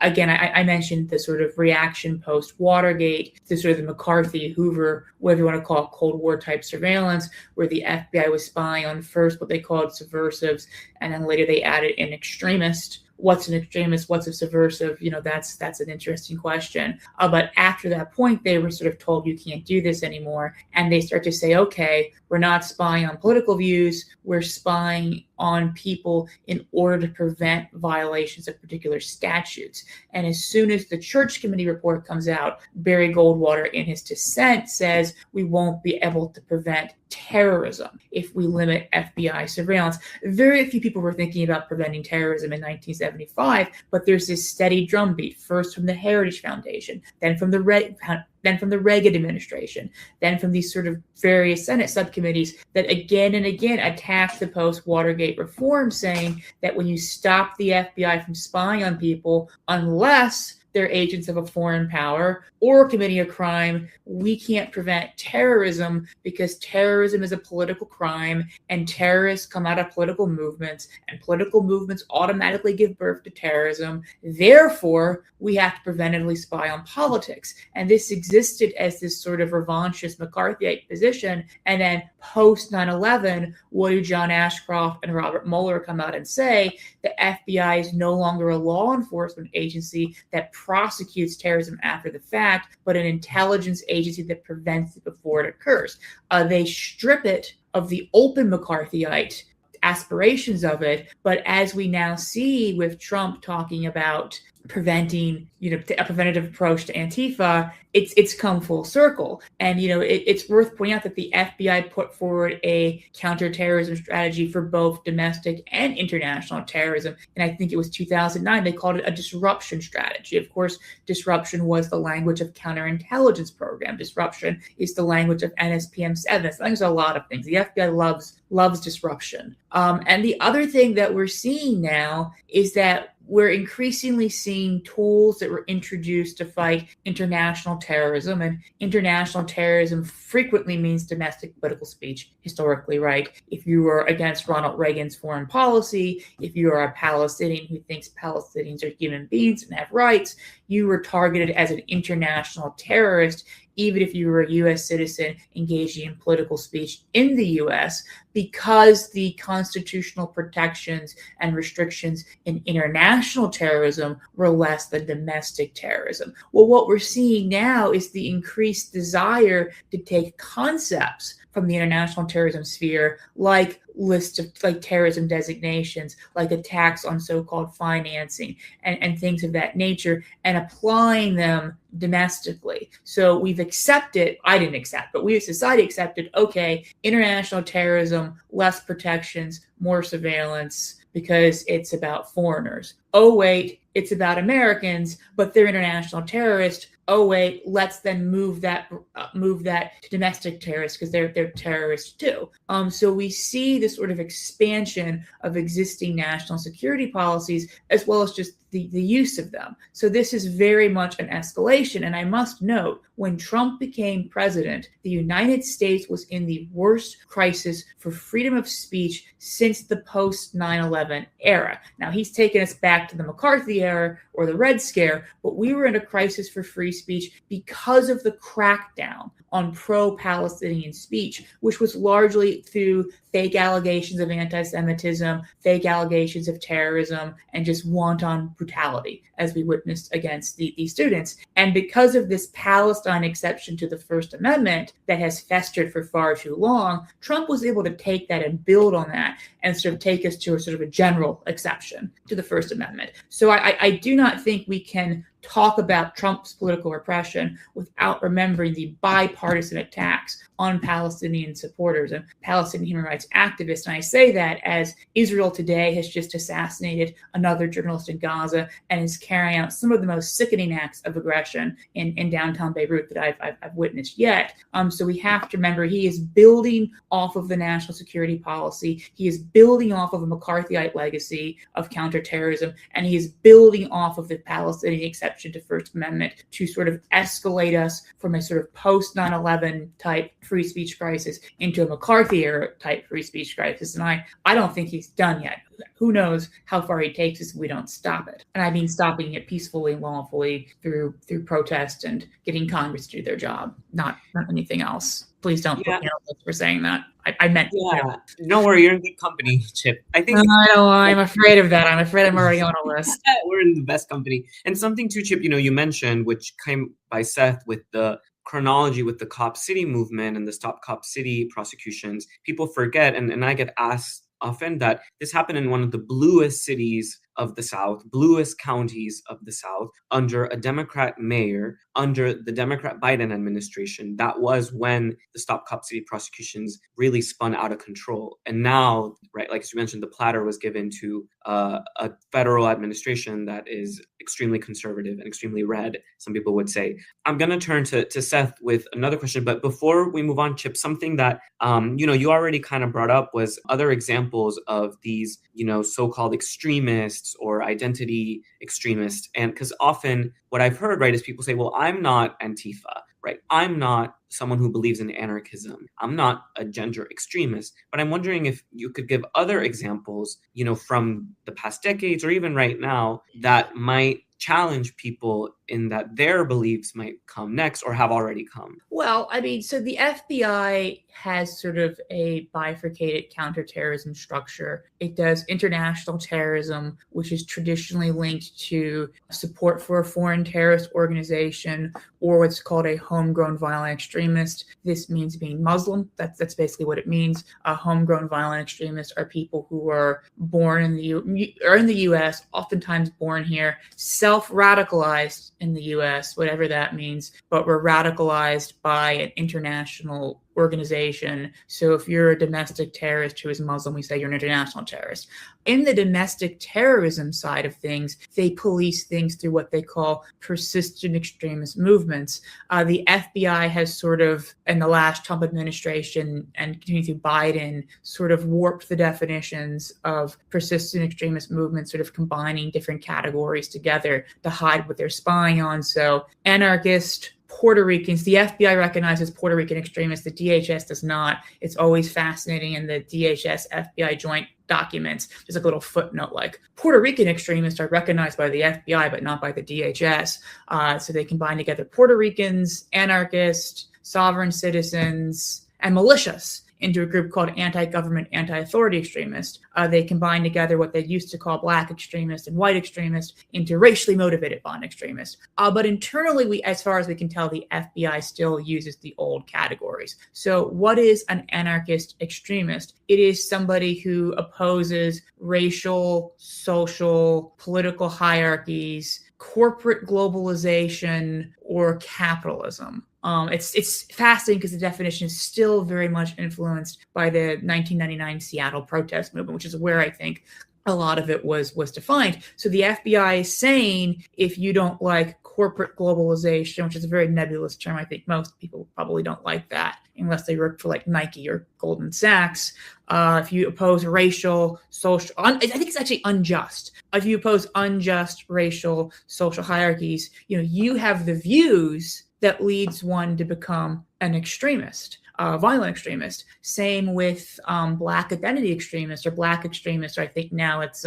S4: Again, I mentioned the sort of reaction post-Watergate, the sort of the McCarthy, Hoover, whatever you want to call it, Cold War type surveillance, where the FBI was spying on first what they called subversives, and then later they added an extremist. What's an extremist? What's a subversive? That's an interesting question. But after that point, they were sort of told you can't do this anymore. And they start to say, okay, we're not spying on political views. We're spying on people in order to prevent violations of particular statutes. And as soon as the Church Committee report comes out, Barry Goldwater in his dissent says we won't be able to prevent terrorism if we limit FBI surveillance. Very few people were thinking about preventing terrorism in 1975, but there's this steady drumbeat, first from the Heritage Foundation, then from the Reagan administration, then from these sort of various Senate subcommittees that again and again attacked the post-Watergate reform, saying that when you stop the FBI from spying on people, unless they're agents of a foreign power or committing a crime. We can't prevent terrorism because terrorism is a political crime, and terrorists come out of political movements, and political movements automatically give birth to terrorism. Therefore, we have to preventively spy on politics. And this existed as this sort of revanchist McCarthyite position. And then post 9/11, what do John Ashcroft and Robert Mueller come out and say? The FBI is no longer a law enforcement agency that prosecutes terrorism after the fact, but an intelligence agency that prevents it before it occurs. They strip it of the open McCarthyite aspirations of it. But as we now see with Trump talking about preventing, a preventative approach to Antifa, it's come full circle. And, it's worth pointing out that the FBI put forward a counterterrorism strategy for both domestic and international terrorism. And I think it was 2009, they called it a disruption strategy. Of course, disruption was the language of counterintelligence program. Disruption is the language of NSPM 7. It's the language of a lot of things. The FBI loves disruption. And the other thing that we're seeing now is that we're increasingly seeing tools that were introduced to fight international terrorism. And international terrorism frequently means domestic political speech, historically, right? If you were against Ronald Reagan's foreign policy, if you are a Palestinian who thinks Palestinians are human beings and have rights, you were targeted as an international terrorist, even if you were a U.S. citizen engaging in political speech in the U.S., because the constitutional protections and restrictions in international terrorism were less than domestic terrorism. Well, what we're seeing now is the increased desire to take concepts from the international terrorism sphere, like lists of terrorism designations, like attacks on so-called financing and things of that nature, and applying them domestically. So we've accepted, I didn't accept, but we as society accepted, okay, international terrorism, less protections, more surveillance, because it's about foreigners. Oh, wait, it's about Americans, but they're international terrorists. Oh, wait, let's then move that to domestic terrorists because they're terrorists too. So we see this sort of expansion of existing national security policies as well as just the use of them. So this is very much an escalation. And I must note, when Trump became president, the United States was in the worst crisis for freedom of speech since the post 9/11 era. Now, he's taken us back to the McCarthy era or the Red Scare, but we were in a crisis for free speech because of the crackdown on pro-Palestinian speech, which was largely through fake allegations of anti-Semitism, fake allegations of terrorism, and just wanton brutality, as we witnessed against the students. And because of this Palestine exception to the First Amendment that has festered for far too long, Trump was able to take that and build on that and sort of take us to a sort of a general exception to the First Amendment. So I do not think we can talk about Trump's political repression without remembering the bipartisan attacks on Palestinian supporters and Palestinian human rights activists. And I say that as Israel today has just assassinated another journalist in Gaza and is carrying out some of the most sickening acts of aggression in downtown Beirut that I've witnessed yet. So we have to remember he is building off of the national security policy. He is building off of a McCarthyite legacy of counterterrorism, and he is building off of the Palestinian exception to First Amendment to sort of escalate us from a sort of post 9/11 type free speech crisis into a McCarthy era type free speech crisis. And I don't think he's done yet. Who knows how far he takes us if we don't stop it. And I mean stopping it peacefully and lawfully through protest and getting Congress to do their job, not anything else. Please don't put me on the list for saying that. I meant
S2: Don't worry, you're in good company, Chip. I think
S4: I'm afraid of that. I'm afraid I'm already on a list.
S2: We're in the best company. And something too, Chip, you mentioned, which came by Seth with the chronology with the Cop City movement and the Stop Cop City prosecutions. People forget, and I get asked often, that this happened in one of the bluest cities of the South, bluest counties of the South, under a Democrat mayor, under the Democrat Biden administration. That was when the Stop Cop City prosecutions really spun out of control. And now, right, like as you mentioned, the platter was given to a federal administration that is extremely conservative and extremely red, some people would say. I'm going to turn to Seth with another question. But before we move on, Chip, something that, you already kind of brought up was other examples of these, so-called extremists or identity extremists. And because often what I've heard, right, is people say, well, I'm not Antifa, right? I'm not someone who believes in anarchism. I'm not a gender extremist. But I'm wondering if you could give other examples, from the past decades or even right now that might challenge people in that their beliefs might come next or have already come.
S4: Well, I mean, so the FBI has sort of a bifurcated counterterrorism structure. It does international terrorism, which is traditionally linked to support for a foreign terrorist organization or what's called a homegrown violent extremist. This means being Muslim. That's basically what it means. Homegrown violent extremists are people who are born in the U.S., oftentimes born here, self-radicalized in the U.S., whatever that means, but were radicalized by an international organization. So if you're a domestic terrorist who is Muslim, we say you're an international terrorist. In the domestic terrorism side of things, they police things through what they call persistent extremist movements. The FBI has sort of, in the last Trump administration and continuing through Biden, sort of warped the definitions of persistent extremist movements, sort of combining different categories together to hide what they're spying on. So anarchist, Puerto Ricans, the FBI recognizes Puerto Rican extremists, the DHS does not. It's always fascinating in the DHS FBI joint documents. There's a little footnote like Puerto Rican extremists are recognized by the FBI, but not by the DHS. So they combine together Puerto Ricans, anarchists, sovereign citizens, and militias into a group called anti-government, anti-authority extremists. They combine together what they used to call black extremists and white extremists into racially motivated violent extremists. But internally, as far as we can tell, the FBI still uses the old categories. So what is an anarchist extremist? It is somebody who opposes racial, social, political hierarchies, corporate globalization, or capitalism. It's fascinating because the definition is still very much influenced by the 1999 Seattle protest movement, which is where I think a lot of it was defined. So the FBI is saying if you don't like corporate globalization, which is a very nebulous term, I think most people probably don't like that unless they work for like Nike or Goldman Sachs. If you oppose racial, social, I think it's actually unjust. If you oppose unjust racial, social hierarchies, you have the views that leads one to become an extremist, violent extremist. Same with black identity extremists or black extremists. Or I think now it's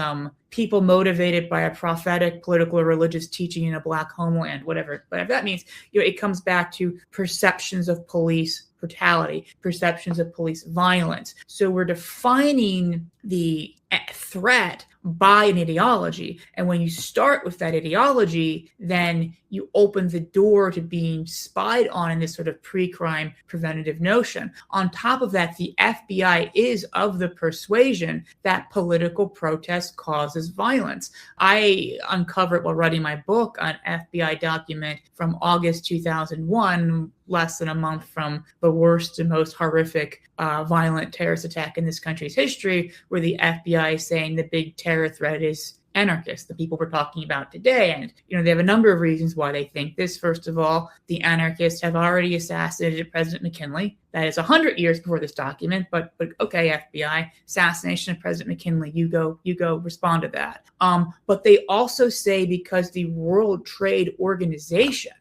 S4: people motivated by a prophetic, political, or religious teaching in a black homeland, whatever that means. It comes back to perceptions of police brutality, perceptions of police violence. So we're defining the threat by an ideology. And when you start with that ideology, then you open the door to being spied on in this sort of pre-crime preventative notion. On top of that, the FBI is of the persuasion that political protest causes violence. I uncovered while writing my book an FBI document from August 2001, less than a month from the worst and most horrific violent terrorist attack in this country's history, where the FBI is saying the big terror threat is anarchists, the people we're talking about today. And, they have a number of reasons why they think this. First of all, the anarchists have already assassinated President McKinley. That is 100 years before this document, but okay, FBI, assassination of President McKinley, you go respond to that. But they also say because the World Trade Organization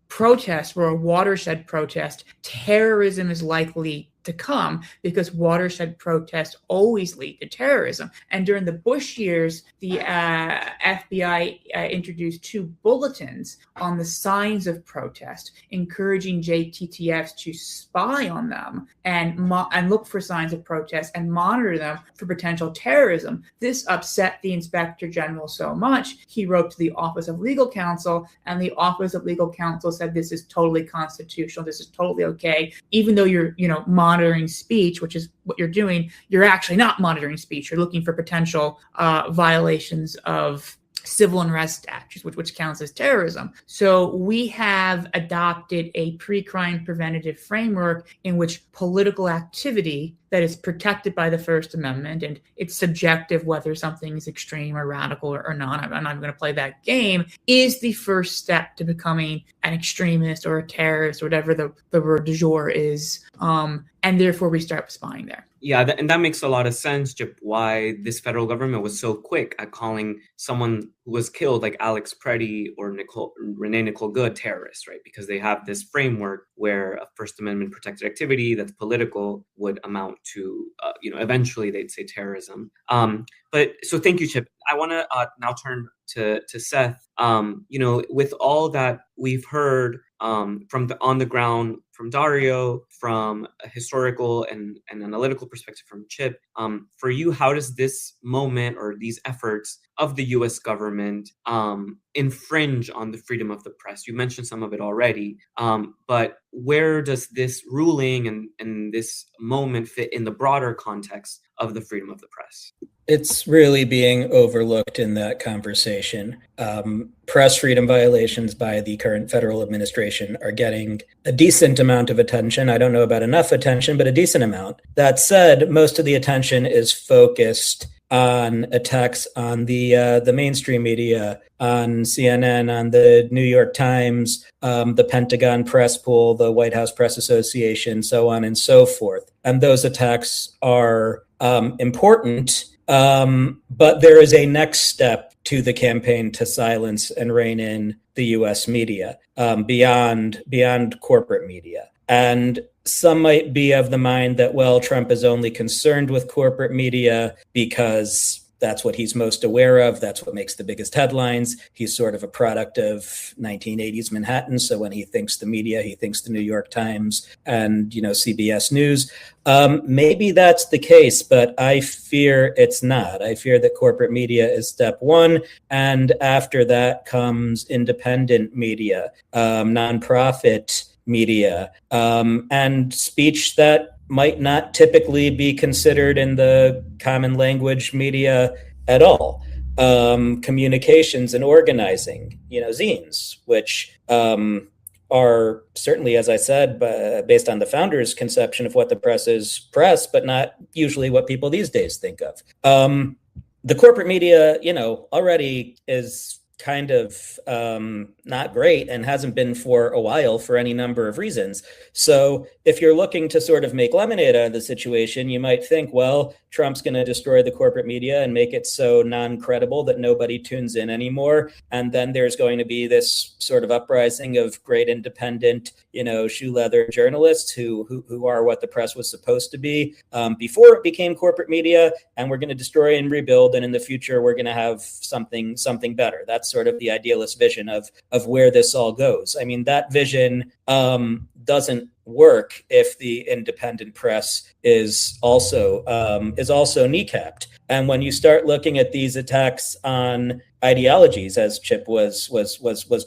S4: protests were a watershed protest, terrorism is likely to come because watershed protests always lead to terrorism. And during the Bush years, the FBI introduced 2 bulletins on the signs of protest, encouraging JTTFs to spy on them and look for signs of protest and monitor them for potential terrorism. This upset the Inspector General so much, he wrote to the Office of Legal Counsel, and the Office of Legal Counsel said this is totally constitutional, this is totally okay. Even though you're, monitoring speech, which is what you're doing, you're actually not monitoring speech. You're looking for potential violations of civil unrest statutes, which counts as terrorism. So we have adopted a pre-crime preventative framework in which political activity that is protected by the First Amendment, and it's subjective whether something is extreme or radical or not, I'm not going to play that game, is the first step to becoming an extremist or a terrorist, or whatever the word du jour is. And therefore we start spying there.
S2: Yeah, and that makes a lot of sense, Chip, why this federal government was so quick at calling someone who was killed, like Alex Preddy or Renee Nicole Good, terrorists, right? Because they have this framework where a First Amendment protected activity that's political would amount to, eventually they'd say terrorism. But so thank you, Chip. I want to now turn to Seth. With all that we've heard from on the ground from Dario, from a historical and analytical perspective from Chip, for you, how does this moment or these efforts of the U.S. government infringe on the freedom of the press? You mentioned some of it already, but where does this ruling and this moment fit in the broader context of the freedom of the press?
S5: It's really being overlooked in that conversation. Press freedom violations by the current federal administration are getting a decent amount of attention. I don't know about enough attention, but a decent amount. That said, most of the attention is focused on attacks on the mainstream media, on CNN, on the New York Times, the Pentagon Press Pool, the White House Press Association, so on and so forth. And those attacks are important. But there is a next step to the campaign to silence and rein in the U.S. media, beyond corporate media. And some might be of the mind that, well, Trump is only concerned with corporate media because that's what he's most aware of. That's what makes the biggest headlines. He's sort of a product of 1980s Manhattan. So when he thinks the media, he thinks the New York Times and, CBS News. Maybe that's the case, but I fear it's not. I fear that corporate media is step one. And after that comes independent media, nonprofit media, and speech that might not typically be considered in the common language media at all. Communications and organizing, zines, which are certainly, as I said, based on the founder's conception of what the press is, press, but not usually what people these days think of. The corporate media, already is kind of not great and hasn't been for a while for any number of reasons. So if you're looking to sort of make lemonade out of the situation, you might think, well, Trump's going to destroy the corporate media and make it so non-credible that nobody tunes in anymore. And then there's going to be this sort of uprising of great independent, shoe leather journalists who are what the press was supposed to be before it became corporate media. And we're going to destroy and rebuild. And in the future, we're going to have something better. That's sort of the idealist vision of where this all goes. I mean, that vision doesn't work if the independent press is also kneecapped. And when you start looking at these attacks on ideologies, as Chip was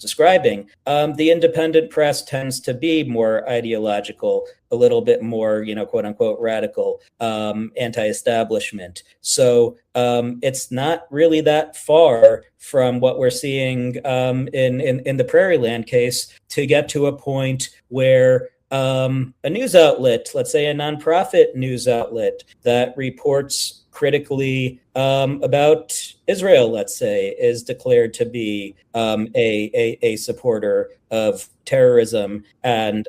S5: describing, the independent press tends to be more ideological, a little bit more, quote unquote, radical, anti-establishment. So it's not really that far from what we're seeing in the Prairieland case to get to a point where a news outlet, let's say a nonprofit news outlet that reports critically about Israel, let's say, is declared to be a supporter of terrorism and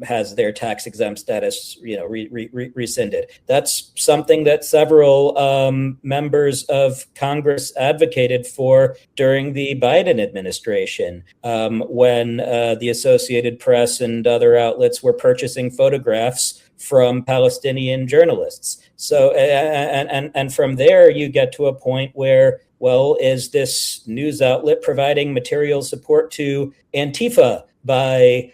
S5: has their tax exempt status, rescinded. That's something that several members of Congress advocated for during the Biden administration, when the Associated Press and other outlets were purchasing photographs from Palestinian journalists. So, and from there, you get to a point where, well, is this news outlet providing material support to Antifa by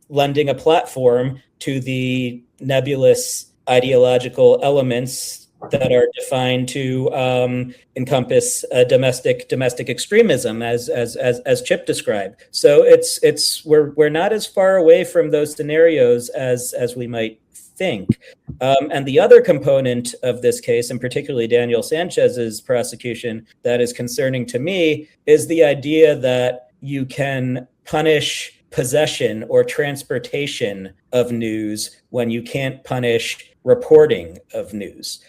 S5: lending a platform to the nebulous ideological elements that are defined to encompass domestic extremism, as Chip described? So we're not as far away from those scenarios as we might think. And the other component of this case, and particularly Daniel Sanchez's prosecution, that is concerning to me is the idea that you can punish possession or transportation of news when you can't punish reporting of news.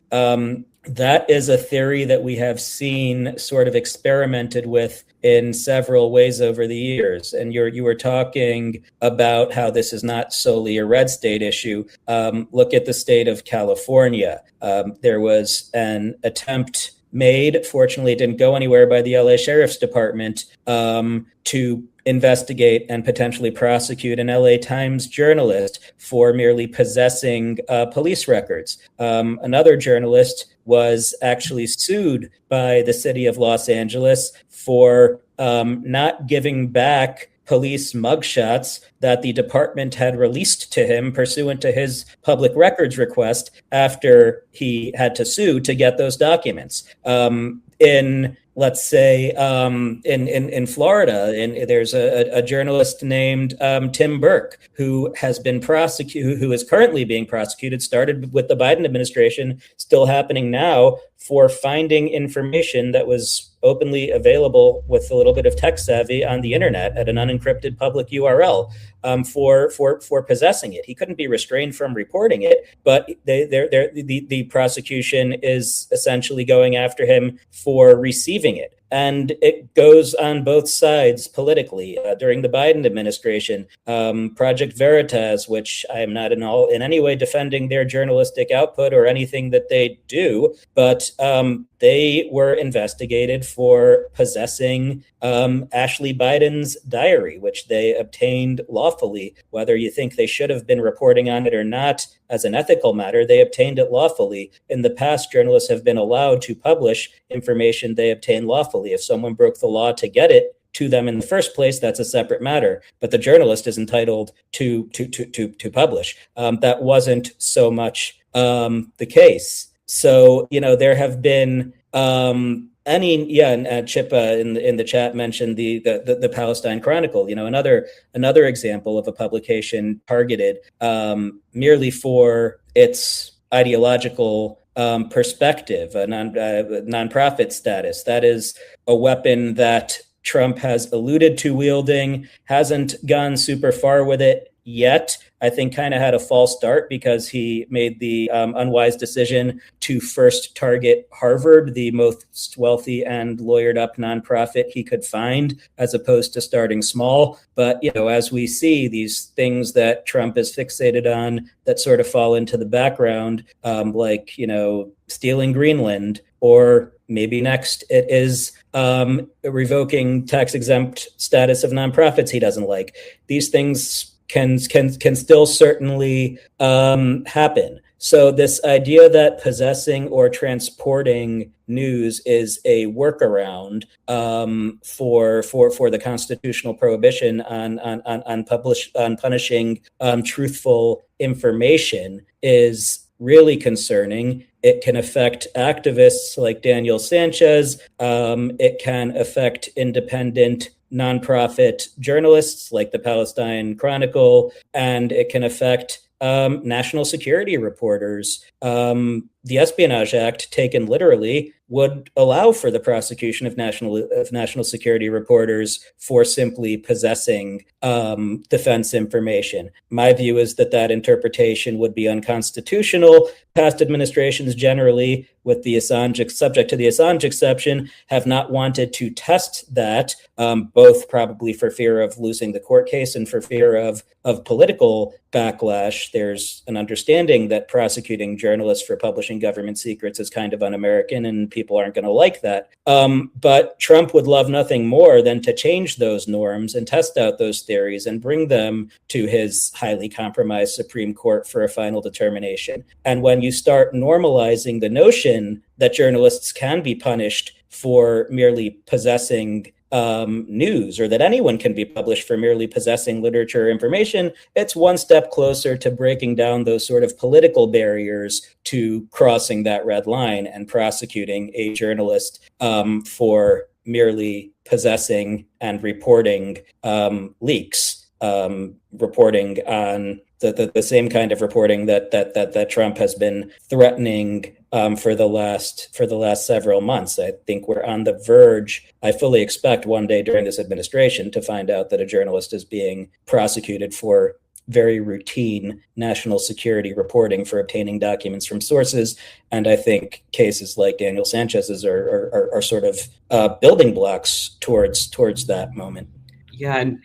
S5: That is a theory that we have seen sort of experimented with in several ways over the years. And you were talking about how this is not solely a red state issue. Look at the state of California. There was an attempt made, fortunately it didn't go anywhere, by the LA Sheriff's Department to investigate and potentially prosecute an LA Times journalist for merely possessing police records. Another journalist was actually sued by the city of Los Angeles for not giving back police mugshots that the department had released to him pursuant to his public records request after he had to sue to get those documents. In, let's say, in Florida, there's a journalist named Tim Burke who has been prosecuted, who is currently being prosecuted, started with the Biden administration, still happening now, for finding information that was openly available with a little bit of tech savvy on the internet at an unencrypted public URL for possessing it. He couldn't be restrained from reporting it, but the prosecution is essentially going after him for receiving it. And it goes on both sides politically. During the Biden administration, Project Veritas, which I am not in any way defending their journalistic output or anything that they do, but they were investigated for possessing Ashley Biden's diary, which they obtained lawfully. Whether you think they should have been reporting on it or not, as an ethical matter, they obtained it lawfully. In the past, journalists have been allowed to publish information they obtained lawfully. If someone broke the law to get it to them in the first place, that's a separate matter. But the journalist is entitled to publish. That wasn't so much the case. So, there have been and Chip in the chat mentioned the Palestine Chronicle. Another example of a publication targeted merely for its ideological perspective, a nonprofit status. That is a weapon that Trump has alluded to wielding, hasn't gone super far with it yet. I think kind of had a false start because he made the unwise decision to first target Harvard, the most wealthy and lawyered up nonprofit he could find, as opposed to starting small. But, as we see these things that Trump is fixated on that sort of fall into the background, like, stealing Greenland, or maybe next it is revoking tax exempt status of nonprofits he doesn't like. These things can still certainly happen. So this idea that possessing or transporting news is a workaround for the constitutional prohibition on punishing truthful information is really concerning. It can affect activists like Daniel Sanchez. It can affect independent nonprofit journalists like the Palestine Chronicle, and it can affect national security reporters. The Espionage Act, taken literally, would allow for the prosecution of national security reporters for simply possessing defense information. My view is that interpretation would be unconstitutional. Past administrations generally, with the subject to the Assange exception, have not wanted to test that, both probably for fear of losing the court case and for fear of political backlash. There's an understanding that prosecuting journalists for publishing government secrets is kind of un-American, and people aren't going to like that. But Trump would love nothing more than to change those norms and test out those theories and bring them to his highly compromised Supreme Court for a final determination. And when you start normalizing the notion that journalists can be punished for merely possessing news, or that anyone can be published for merely possessing literature or information, it's one step closer to breaking down those sort of political barriers to crossing that red line and prosecuting a journalist for merely possessing and reporting leaks, reporting on the same kind of reporting that Trump has been threatening for the last several months. I think we're on the verge. I fully expect one day during this administration to find out that a journalist is being prosecuted for very routine national security reporting for obtaining documents from sources. And I think cases like Daniel Sanchez's are sort of building blocks towards that moment.
S2: Yeah, and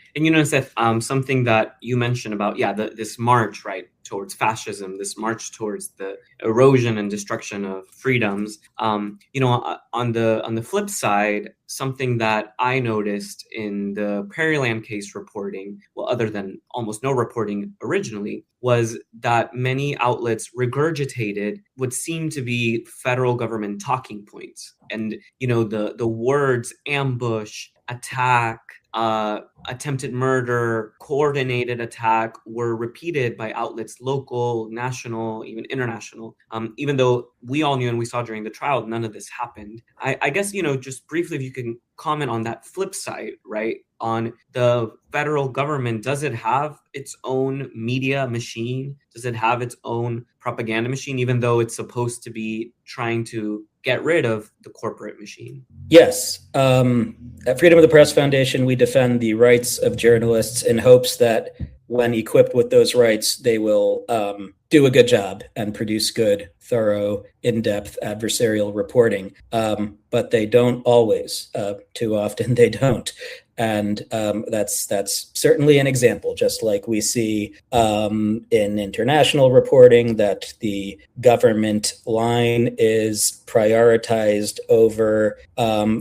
S2: Seth, something that you mentioned about this march, right, towards fascism, this march towards the erosion and destruction of freedoms. On the flip side, something that I noticed in the Prairieland case reporting, well, other than almost no reporting originally, was that many outlets regurgitated what seemed to be federal government talking points, and the words ambush, attack, attempted murder, coordinated attack were repeated by outlets, local, national, even international, even though we all knew and we saw during the trial, none of this happened. I guess, just briefly, if you can comment on that flip side, right? On the federal government, does it have its own media machine? Does it have its own propaganda machine, even though it's supposed to be trying to get rid of the corporate machine?
S5: Yes. At Freedom of the Press Foundation, we defend the rights of journalists in hopes that when equipped with those rights, they will do a good job and produce good, thorough, in-depth adversarial reporting. But they don't always. Too often they don't. And that's certainly an example, just like we see in international reporting that the government line is prioritized over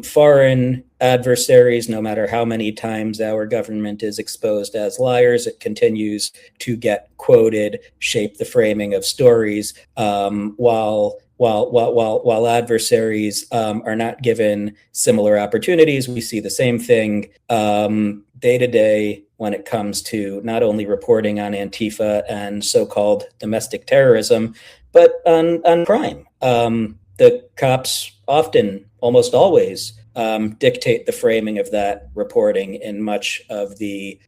S5: foreign adversaries. No matter how many times our government is exposed as liars, it continues to get quoted, shape the framing of stories, while adversaries are not given similar opportunities. We see the same thing day to day when it comes to not only reporting on Antifa and so-called domestic terrorism, but on crime. The cops often, almost always, dictate the framing of that reporting in much of the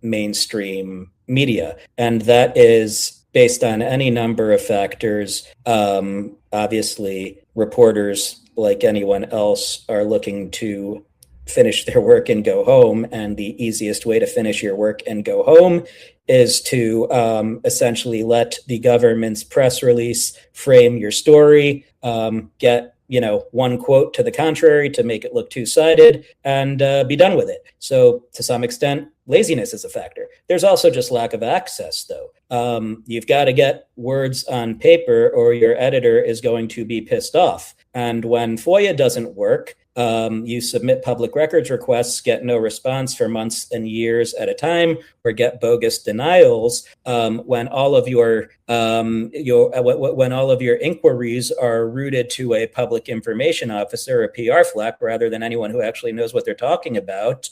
S5: mainstream media. And that is based on any number of factors. Obviously, reporters, like anyone else, are looking to finish their work and go home. And the easiest way to finish your work and go home is to essentially let the government's press release frame your story, get one quote to the contrary to make it look two-sided, and be done with it. So to some extent, laziness is a factor. There's also just lack of access, though. You've got to get words on paper or your editor is going to be pissed off. And when FOIA doesn't work, you submit public records requests, get no response for months and years at a time, or get bogus denials. When all of your inquiries are routed to a public information officer, a PR flap, rather than anyone who actually knows what they're talking about.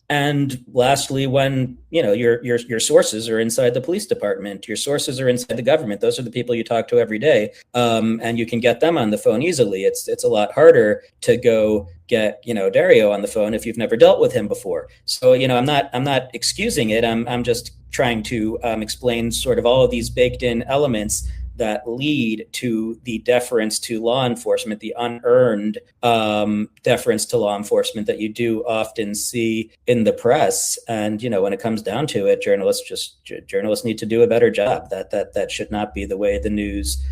S5: And lastly, when your sources are inside the police department, your sources are inside the government. Those are the people you talk to every day, and you can get them on the phone easily. It's a lot harder to go get Dario on the phone if you've never dealt with him before. So I'm not excusing it. I'm just trying to explain sort of all of these baked in elements that lead to the deference to law enforcement, the unearned deference to law enforcement that you do often see in the press. And, when it comes down to it, journalists need to do a better job. That should not be the way the news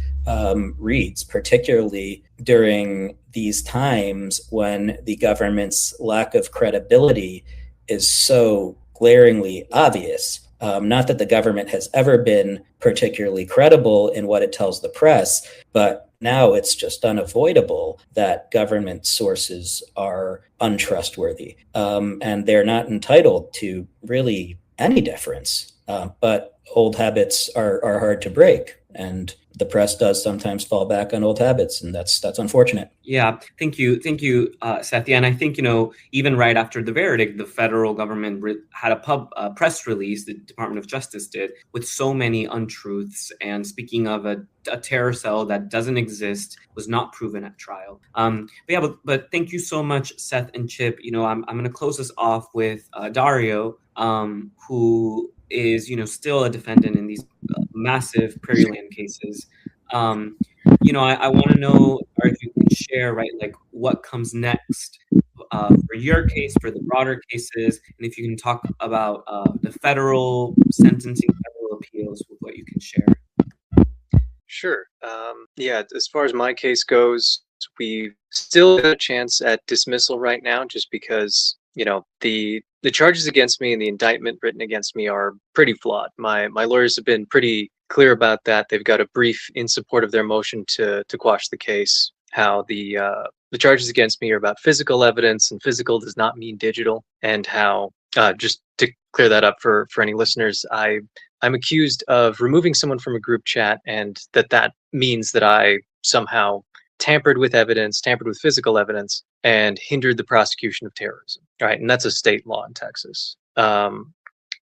S5: reads, particularly during these times when the government's lack of credibility is so glaringly obvious. Not that the government has ever been particularly credible in what it tells the press, but now it's just unavoidable that government sources are untrustworthy, and they're not entitled to really any deference. But old habits are hard to break, and the press does sometimes fall back on old habits, and that's unfortunate.
S2: Yeah, thank you, Seth. Yeah, and I think even right after the verdict, the federal government had a press release. The Department of Justice did, with so many untruths, and speaking of a terror cell that doesn't exist, was not proven at trial. But thank you so much, Seth and Chip. I'm going to close this off with Dario, who is, still a defendant in these massive Prairieland cases. I want to know, or if you can share, right, like what comes next for your case, for the broader cases, and if you can talk about the federal sentencing, federal appeals, with what you can share.
S3: Sure. Yeah, as far as my case goes, we still have a chance at dismissal right now, just because, the charges against me and the indictment written against me are pretty flawed. My lawyers have been pretty clear about that. They've got a brief in support of their motion to quash the case. How the charges against me are about physical evidence, and physical does not mean digital, and how just to clear that up for any listeners, I'm accused of removing someone from a group chat, and that means that I somehow tampered with evidence, tampered with physical evidence, and hindered the prosecution of terrorism. Right, and that's a state law in Texas.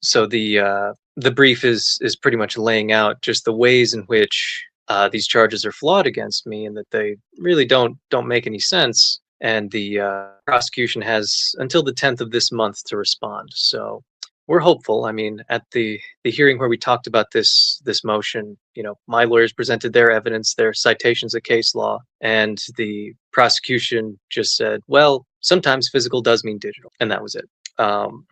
S3: So the brief is pretty much laying out just the ways in which these charges are flawed against me, and that they really don't make any sense. And the prosecution has until the 10th of this month to respond. So we're hopeful. I mean, at the hearing where we talked about this motion, my lawyers presented their evidence, their citations of case law, and the prosecution just said, well, sometimes physical does mean digital, and that was it.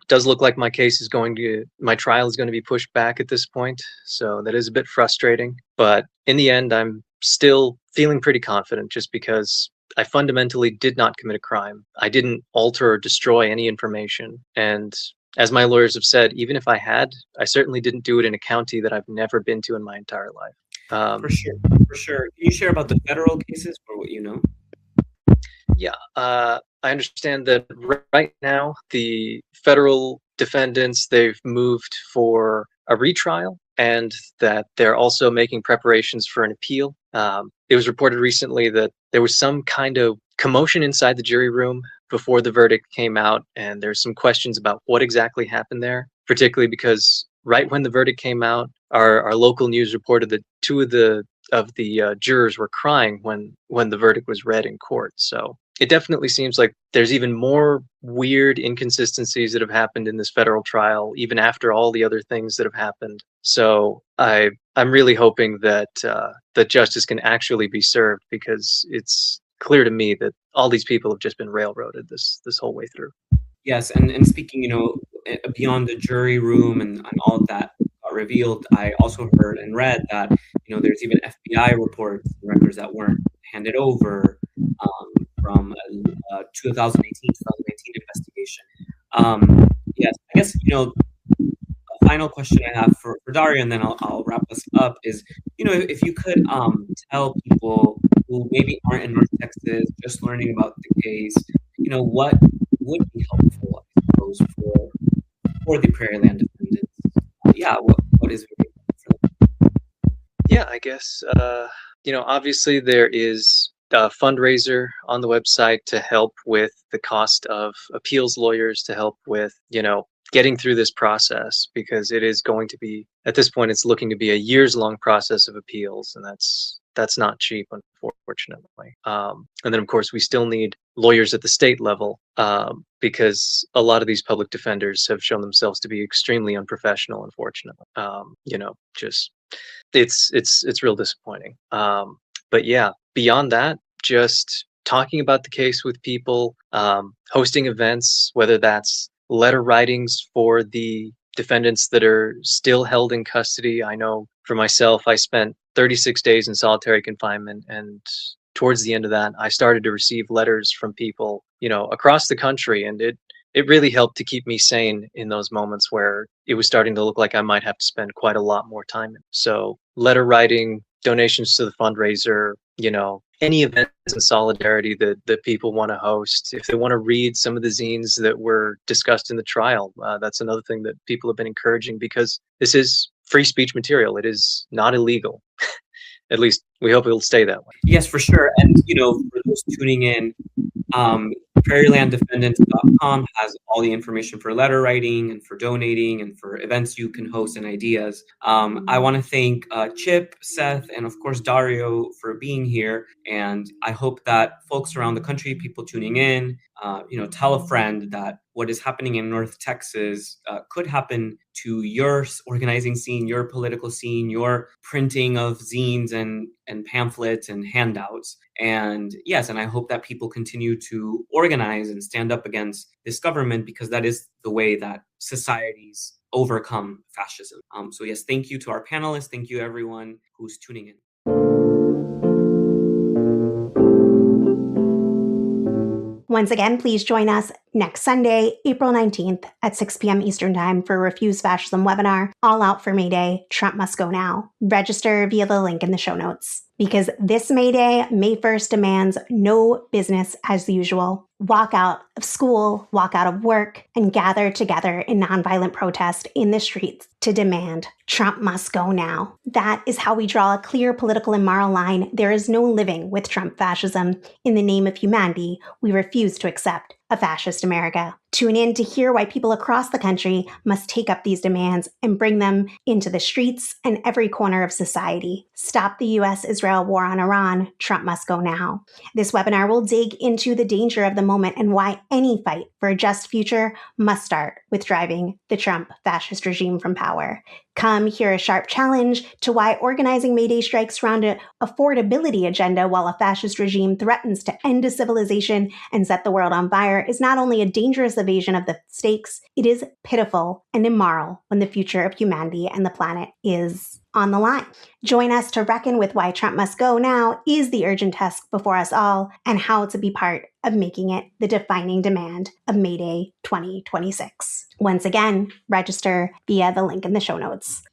S3: Does look like my trial is going to be pushed back at this point, so that is a bit frustrating. But in the end, I'm still feeling pretty confident, just because I fundamentally did not commit a crime. I didn't alter or destroy any information, and as my lawyers have said, even if I had, I certainly didn't do it in a county that I've never been to in my entire life.
S2: For sure. Can you share about the federal cases, or what you know?
S3: Yeah, I understand that right now the federal defendants, they've moved for a retrial, and that they're also making preparations for an appeal. It was reported recently that there was some kind of commotion inside the jury room before the verdict came out, and there's some questions about what exactly happened there, particularly because right when the verdict came out, our local news reported that two of the jurors were crying when the verdict was read in court. So it definitely seems like there's even more weird inconsistencies that have happened in this federal trial, even after all the other things that have happened. So I'm really hoping that that justice can actually be served, because it's clear to me that all these people have just been railroaded this whole way through.
S2: Yes, and speaking, beyond the jury room and all of that got revealed, I also heard and read that, there's even FBI reports and records that weren't handed over from 2018, 2019 investigation. Yes, I guess, a final question I have for Dario, and then I'll wrap us up, is, if you could tell people who maybe aren't in North Texas, just learning about the case, what would be helpful, I suppose, for the Prairieland defendants? What is very helpful for them?
S3: Yeah, I guess, obviously there is a fundraiser on the website to help with the cost of appeals lawyers, to help with, getting through this process, because it is going to be, at this point, it's looking to be a years-long process of appeals, and that's not cheap, unfortunately. And then, of course, we still need lawyers at the state level, because a lot of these public defenders have shown themselves to be extremely unprofessional, unfortunately. It's real disappointing. But yeah, beyond that, just talking about the case with people, hosting events, whether that's letter writings for the defendants that are still held in custody. I know for myself, I spent 36 days in solitary confinement, and towards the end of that, I started to receive letters from people, across the country, and it really helped to keep me sane in those moments where it was starting to look like I might have to spend quite a lot more time. So letter writing, donations to the fundraiser, any events in solidarity that people want to host. If they want to read some of the zines that were discussed in the trial, that's another thing that people have been encouraging, because this is free speech material. It is not illegal. At least we hope it'll stay that way.
S2: Yes, for sure. And, for those tuning in, PrairielandDefendants.com has all the information for letter writing and for donating and for events you can host and ideas. I want to thank Chip, Seth, and of course Dario for being here. And I hope that folks around the country, people tuning in, tell a friend that what is happening in North Texas could happen to your organizing scene, your political scene, your printing of zines and pamphlets and handouts. And yes, and I hope that people continue to organize and stand up against this government, because that is the way that societies overcome fascism. So yes, thank you to our panelists. Thank you everyone who's tuning in.
S1: Once again, please join us next Sunday, April 19th at 6 p.m. Eastern Time for Refuse Fascism webinar, All Out for May Day, Trump Must Go Now. Register via the link in the show notes. Because this May Day, May 1st, demands no business as usual. Walk out of school, walk out of work, and gather together in nonviolent protest in the streets to demand Trump must go now. That is how we draw a clear political and moral line. There is no living with Trump fascism. In the name of humanity, we refuse to accept a fascist America. Tune in to hear why people across the country must take up these demands and bring them into the streets and every corner of society. Stop the U.S.-Israel war on Iran. Trump must go now. This webinar will dig into the danger of the moment and why any fight for a just future must start with driving the Trump fascist regime from power. Come hear a sharp challenge to why organizing May Day strikes around an affordability agenda while a fascist regime threatens to end a civilization and set the world on fire is not only a dangerous evasion of the stakes, it is pitiful and immoral when the future of humanity and the planet is on the line. Join us to reckon with why Trump must go now is the urgent task before us all, and how to be part of making it the defining demand of May Day 2026. Once again, register via the link in the show notes.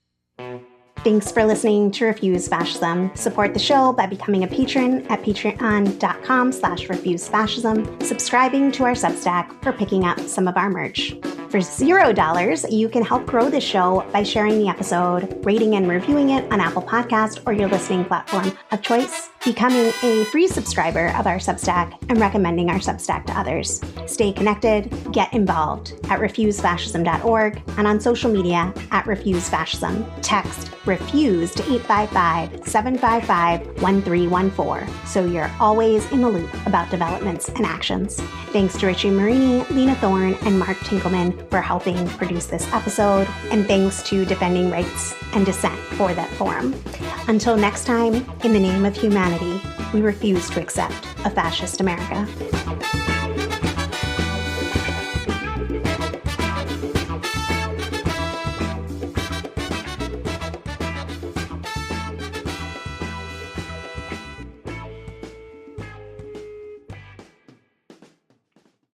S1: Thanks for listening to Refuse Fascism. Support the show by becoming a patron at patreon.com/refusefascism, subscribing to our Substack, or picking up some of our merch. For $0, you can help grow the show by sharing the episode, rating and reviewing it on Apple Podcasts or your listening platform of choice, becoming a free subscriber of our Substack, and recommending our Substack to others. Stay connected, get involved at refusefascism.org and on social media at refusefascism. Text REFUSE to 855-755-1314 so you're always in the loop about developments and actions. Thanks to Richie Marini, Lena Thorne, and Mark Tinkelman for helping produce this episode, and thanks to Defending Rights and Dissent for that forum. Until next time, in the name of humanity, we refuse to accept a fascist America.